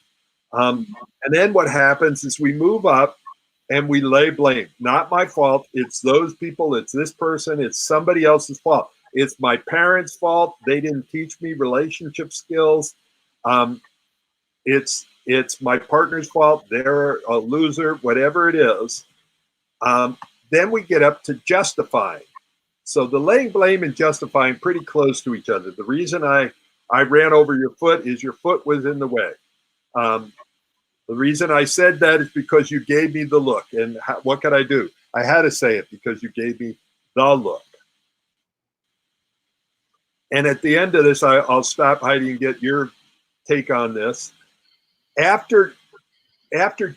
And then what happens is we move up and we lay blame. Not my fault. It's those people. It's this person. It's somebody else's fault. It's my parents' fault. They didn't teach me relationship skills. It's my partner's fault. They're a loser, whatever it is. Then we get up to justifying. So the laying blame and justifying pretty close to each other. The reason I ran over your foot is your foot was in the way. The reason I said that is because you gave me the look. And what could I do? I had to say it because you gave me the look. And at the end of this, I'll stop, Heidi, and get your take on this. After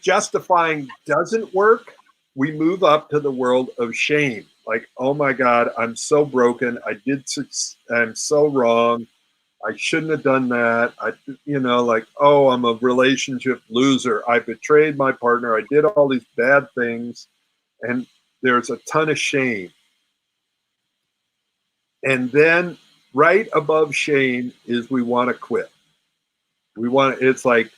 justifying doesn't work, we move up to the world of shame. Like, oh my God, I'm so broken. I'm so wrong. I shouldn't have done that. Oh, I'm a relationship loser. I betrayed my partner. I did all these bad things. And there's a ton of shame. And then right above shame is we want to quit. It's like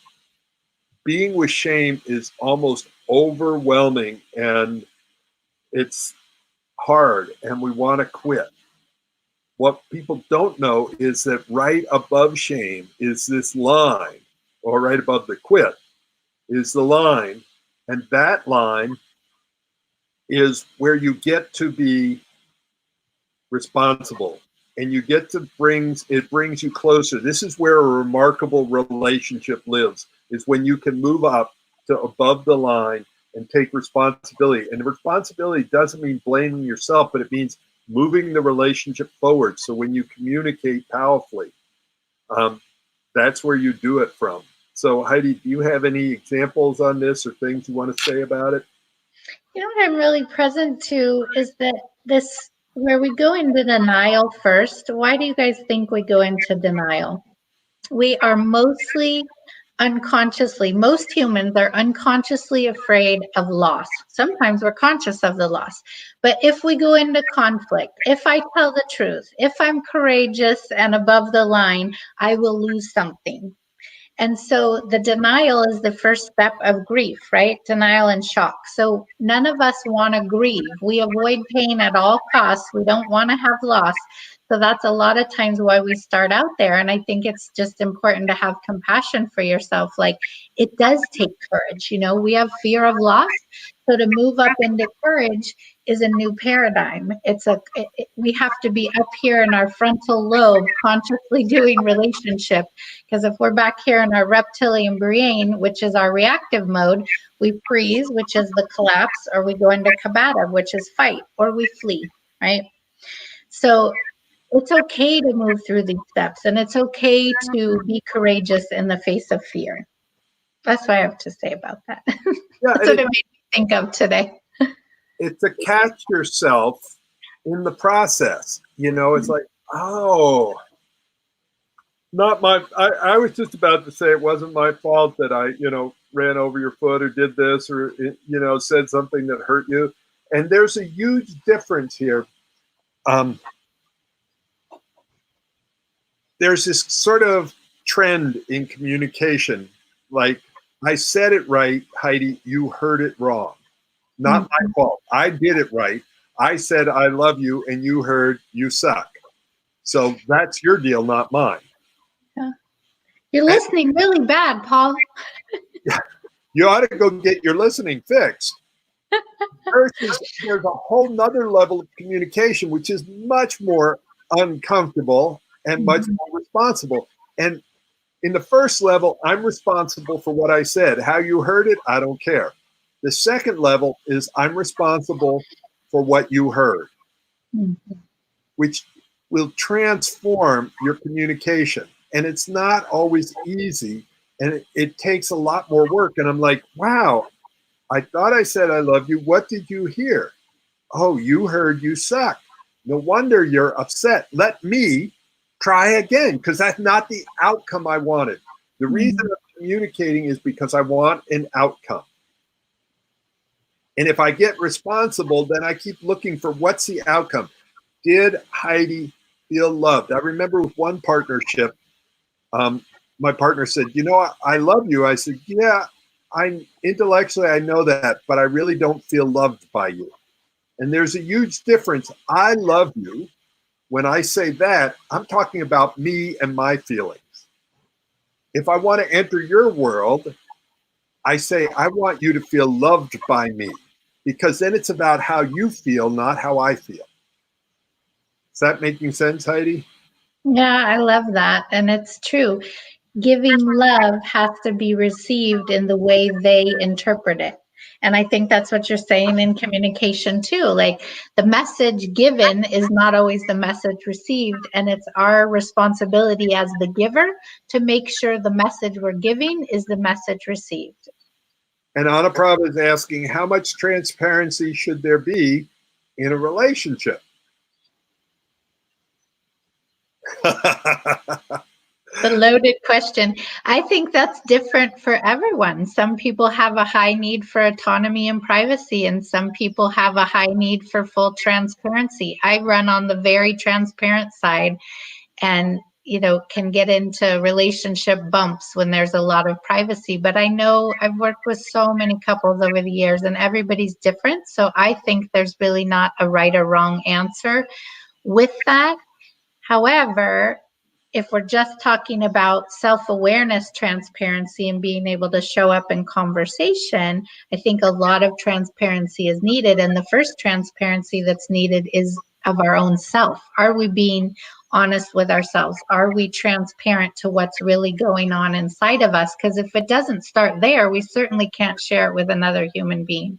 being with shame is almost overwhelming and it's hard and we want to quit. What people don't know is that right above shame is this line, or right above the quit is the line. And that line is where you get to be responsible and you get to brings you closer. This is where a remarkable relationship lives, is when you can move up to above the line and take responsibility. And the responsibility doesn't mean blaming yourself, but it means moving the relationship forward. So when you communicate powerfully, that's where you do it from. So Heidi, do you have any examples on this or things you want to say about it? You know what I'm really present to is that this, where we go into denial first. Why do you guys think we go into denial? We are mostly unconsciously, most humans are unconsciously afraid of loss. Sometimes we're conscious of the loss. But if we go into conflict, if I tell the truth, if I'm courageous and above the line, I will lose something. And so the denial is the first step of grief, right? Denial and shock. So none of us want to grieve. We avoid pain at all costs. We don't want to have loss. So that's a lot of times why we start out there. And I think it's just important to have compassion for yourself. Like, it does take courage. You know, we have fear of loss. So to move up into courage is a new paradigm. We have to be up here in our frontal lobe, consciously doing relationship. Because if we're back here in our reptilian brain, which is our reactive mode, we freeze, which is the collapse, or we go into combative, which is fight, or we flee, right? So it's okay to move through these steps, and it's okay to be courageous in the face of fear. That's what I have to say about that. Yeah, that's what it made me think of today. It's to catch yourself in the process. You know, it's like, oh, not my, I was just about to say it wasn't my fault that I, ran over your foot or did this or, said something that hurt you. And there's a huge difference here. There's this sort of trend in communication. Like, I said it right, Heidi, you heard it wrong. Not my fault. I did it right. I said, I love you, and you heard, you suck. So that's your deal, not mine. Yeah. You're listening really bad, Paul. You ought to go get your listening fixed. Versus, there's a whole nother level of communication, which is much more uncomfortable and much more responsible. And in the first level, I'm responsible for what I said. How you heard it, I don't care. The second level is I'm responsible for what you heard, which will transform your communication. And it's not always easy, and it takes a lot more work. And I'm like, wow, I thought I said I love you. What did you hear? Oh, you heard you suck. No wonder you're upset. Let me try again, because that's not the outcome I wanted. The reason I'm communicating is because I want an outcome. And if I get responsible, then I keep looking for what's the outcome. Did Heidi feel loved? I remember with one partnership, my partner said, I love you. I said, yeah, intellectually, I know that, but I really don't feel loved by you. And there's a huge difference. I love you when I say that, I'm talking about me and my feelings. If I want to enter your world, I say, I want you to feel loved by me, because then it's about how you feel, not how I feel. Is that making sense, Heidi? Yeah, I love that. And it's true. Giving love has to be received in the way they interpret it. And I think that's what you're saying in communication too. Like the message given is not always the message received. And it's our responsibility as the giver to make sure the message we're giving is the message received. And Anna Prabha is asking, how much transparency should there be in a relationship? The loaded question. I think that's different for everyone. Some people have a high need for autonomy and privacy, and some people have a high need for full transparency. I run on the very transparent side and, can get into relationship bumps when there's a lot of privacy. But I know I've worked with so many couples over the years, and everybody's different. So I think there's really not a right or wrong answer with that. However, if we're just talking about self-awareness, transparency, and being able to show up in conversation, I think a lot of transparency is needed. And the first transparency that's needed is of our own self. Are we being honest with ourselves? Are we transparent to what's really going on inside of us? Because if it doesn't start there, we certainly can't share it with another human being.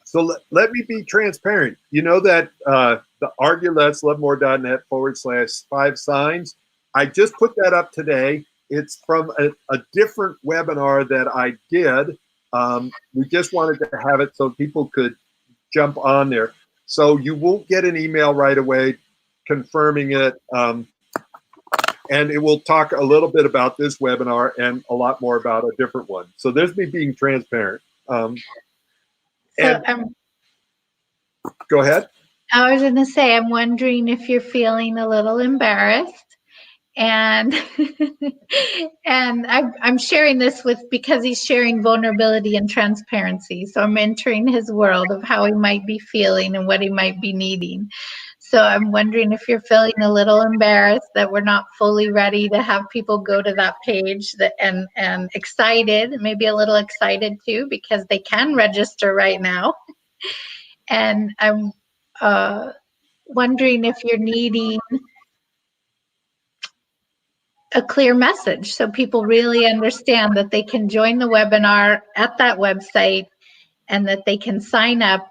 So let me be transparent. You know that the arguelesslovemore.net/5 signs. I just put that up today. It's from a different webinar that I did. We just wanted to have it so people could jump on there. So you won't get an email right away confirming it. And it will talk a little bit about this webinar and a lot more about a different one. So there's me being transparent. Go ahead. I was going to say, I'm wondering if you're feeling a little embarrassed. And and I'm sharing this because he's sharing vulnerability and transparency. So I'm entering his world of how he might be feeling and what he might be needing. So I'm wondering if you're feeling a little embarrassed that we're not fully ready to have people go to that page and excited, maybe a little excited too, because they can register right now. And I'm wondering if you're needing a clear message so people really understand that they can join the webinar at that website and that they can sign up,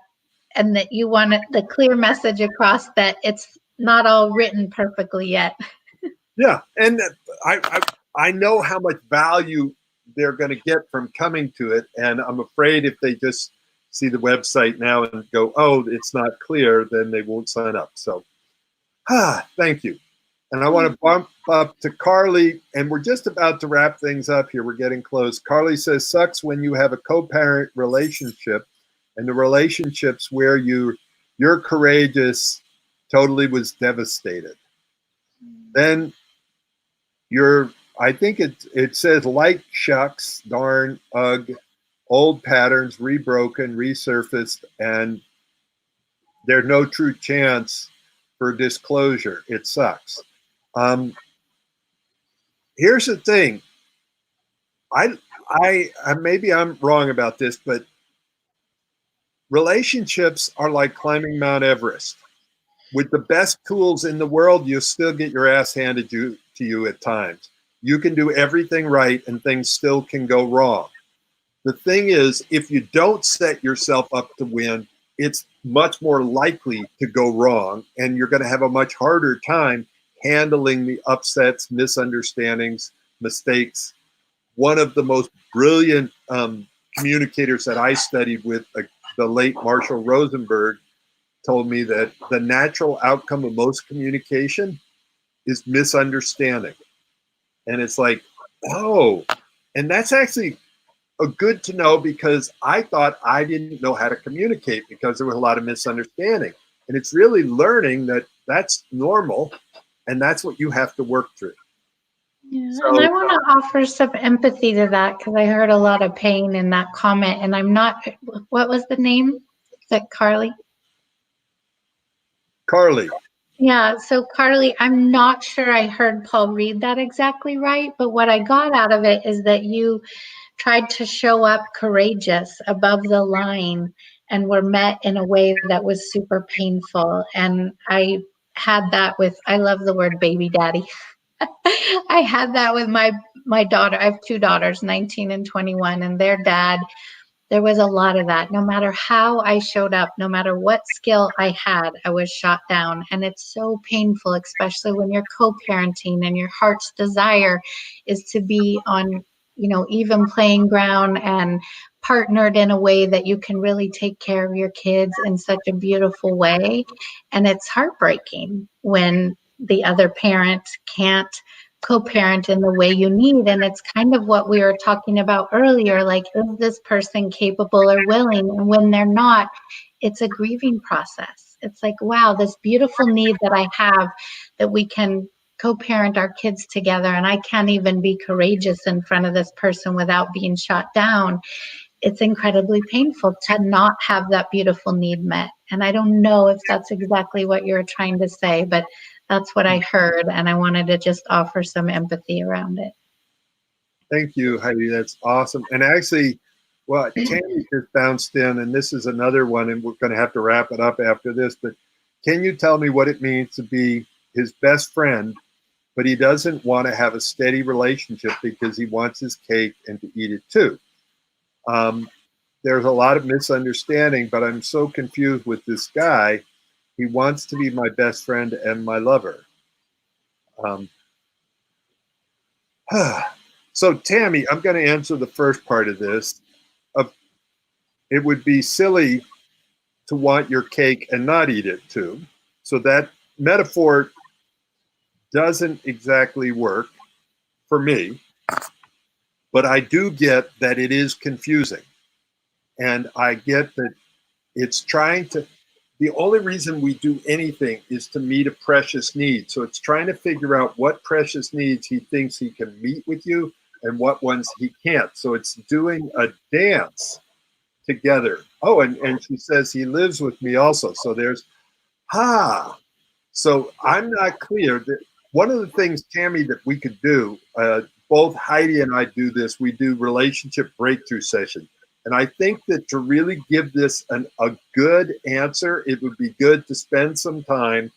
and that you want the clear message across that it's not all written perfectly yet. Yeah, and I know how much value they're going to get from coming to it, and I'm afraid if they just see the website now and go, oh, it's not clear, then they won't sign up. So, thank you. And I want to bump up to Carly, and we're just about to wrap things up here. We're getting close. Carly says, sucks when you have a co-parent relationship and the relationships where you're courageous totally was devastated. Then I think it says like shucks, darn, ugh, old patterns, rebroken, resurfaced, and there's no true chance for disclosure. It sucks. Here's the thing. I maybe I'm wrong about this, but relationships are like climbing Mount Everest. With the best tools in the world, you'll still get your ass handed to you at times. You can do everything right and things still can go wrong. The thing is, if you don't set yourself up to win, it's much more likely to go wrong, and you're going to have a much harder time handling the upsets, misunderstandings, mistakes. One of the most brilliant communicators that I studied with, the late Marshall Rosenberg, told me that the natural outcome of most communication is misunderstanding. And it's like, oh, and that's actually a good to know, because I thought I didn't know how to communicate because there was a lot of misunderstanding. And it's really learning that that's normal and that's what you have to work through. Yeah, so, and I want to offer some empathy to that, because I heard a lot of pain in that comment, and I'm not, what was the name? Is that Carly? Carly. Yeah, so Carly, I'm not sure I heard Paul read that exactly right, but what I got out of it is that you tried to show up courageous above the line and were met in a way that was super painful. And I had that with, I love the word baby daddy. I had that with my daughter. I have two daughters, 19 and 21, and their dad, there was a lot of that. No matter how I showed up, no matter what skill I had, I was shot down. And it's so painful, especially when you're co-parenting and your heart's desire is to be on, even playing ground and partnered in a way that you can really take care of your kids in such a beautiful way. And it's heartbreaking when the other parent can't co-parent in the way you need. And it's kind of what we were talking about earlier, like, is this person capable or willing? And when they're not, it's a grieving process. It's like, wow, this beautiful need that I have, that we can co-parent our kids together, and I can't even be courageous in front of this person without being shot down. It's incredibly painful to not have that beautiful need met. And I don't know if that's exactly what you're trying to say, but that's what I heard. And I wanted to just offer some empathy around it. Thank you, Heidi. That's awesome. And actually, well, Tammy just bounced in, and this is another one, and we're going to have to wrap it up after this. But can you tell me what it means to be his best friend, but he doesn't want to have a steady relationship because he wants his cake and to eat it too? There's a lot of misunderstanding, but I'm so confused with this guy. He wants to be my best friend and my lover. So, Tammy, I'm going to answer the first part of this. It would be silly to want your cake and not eat it too. So that metaphor doesn't exactly work for me, but I do get that it is confusing. And I get that it's trying to, the only reason we do anything is to meet a precious need. So it's trying to figure out what precious needs he thinks he can meet with you and what ones he can't. So it's doing a dance together. Oh, and she says he lives with me also. So there's, so I'm not clear. That one of the things, Tammy, that we could do, both Heidi and I do this, we do relationship breakthrough session. And I think that to really give this a good answer, it would be good to spend some time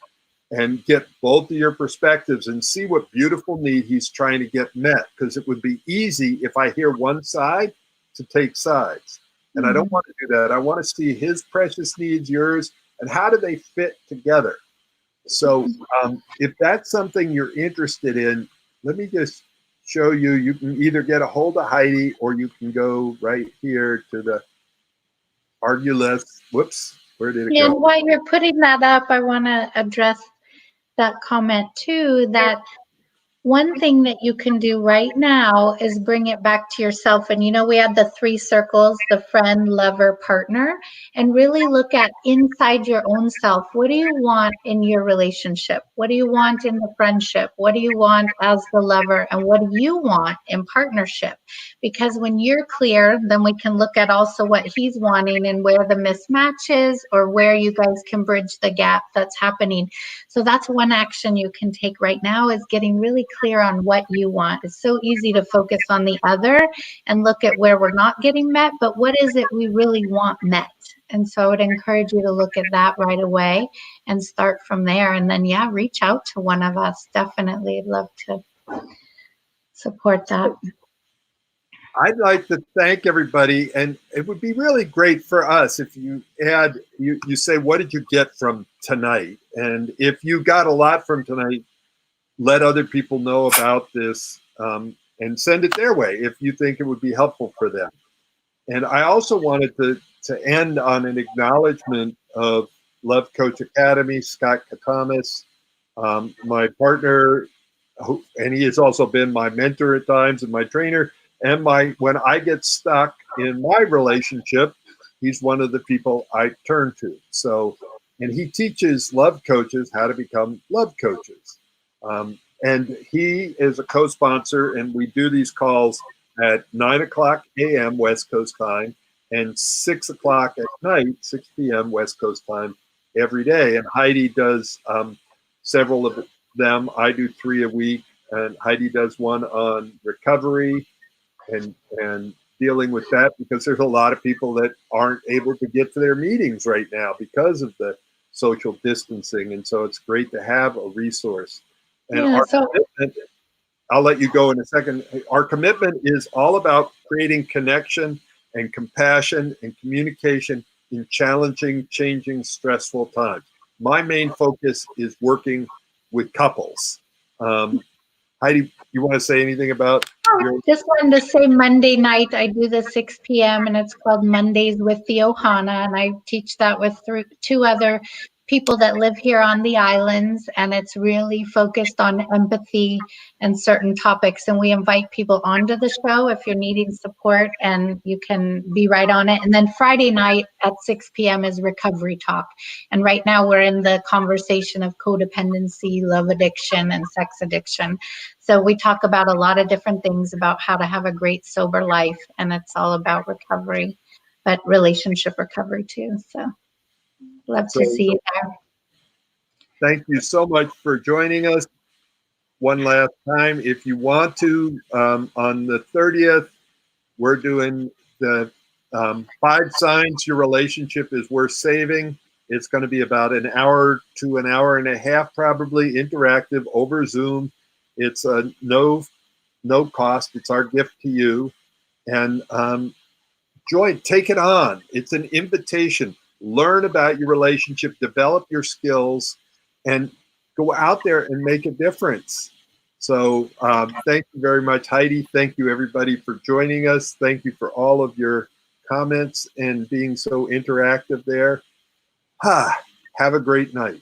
and get both of your perspectives and see what beautiful need he's trying to get met. Because it would be easy if I hear one side to take sides. And I don't want to do that. I want to see his precious needs, yours, and how do they fit together? So if that's something you're interested in, let me just show you. You can either get a hold of Heidi or you can go right here to the Argue Less. Whoops, where did it go? And while you're putting that up, I want to address that comment too, that one thing that you can do right now is bring it back to yourself. And we had the 3 circles, the friend, lover, partner, and really look at inside your own self. What do you want in your relationship? What do you want in the friendship? What do you want as the lover? And what do you want in partnership? Because when you're clear, then we can look at also what he's wanting and where the mismatch is, or where you guys can bridge the gap that's happening. So that's one action you can take right now, is getting really clear on what you want. It's so easy to focus on the other and look at where we're not getting met, but what is it we really want met? And so I would encourage you to look at that right away and start from there. And then, reach out to one of us. Definitely. I'd love to support that. I'd like to thank everybody, and it would be really great for us if you you say, what did you get from tonight? And if you got a lot from tonight, let other people know about this and send it their way if you think it would be helpful for them. And I also wanted to end on an acknowledgement of Love Coach Academy, Scott Katamas, my partner, and he has also been my mentor at times and my trainer. And when I get stuck in my relationship, he's one of the people I turn to. So, and he teaches love coaches how to become love coaches. And he is a co-sponsor, and we do these calls at 9:00 a.m. West Coast time and 6 o'clock at night, 6 p.m. West Coast time every day. And Heidi does several of them. I do 3 a week, and Heidi does one on recovery and dealing with that, because there's a lot of people that aren't able to get to their meetings right now because of the social distancing. And so it's great to have a resource. And Yeah, our so commitment, I'll let you go in a second. Our commitment is all about creating connection and compassion and communication in challenging, changing, stressful times. My main focus is working with couples. Heidi, you want to say anything about your? just wanted to say Monday night I do the 6 p.m. and it's called Mondays with the Ohana, and I teach that with 2 other people that live here on the islands, and it's really focused on empathy and certain topics, and we invite people onto the show if you're needing support, and you can be right on it. And then Friday night at 6 p.m. is Recovery Talk, and right now we're in the conversation of codependency, love addiction, and sex addiction. So we talk about a lot of different things about how to have a great sober life, and it's all about recovery, but relationship recovery too. So love to So see you there. thank you so much for joining us one last time. If you want to, on the 30th, we're doing the 5 signs your relationship is worth saving. It's going to be about an hour to an hour and a half, probably interactive over Zoom. It's a no cost. It's our gift to you. And join, take it on. It's an invitation. Learn about your relationship, develop your skills, and go out there and make a difference. So thank you very much, Heidi. Thank you, everybody, for joining us. Thank you for all of your comments and being so interactive there. Have a great night.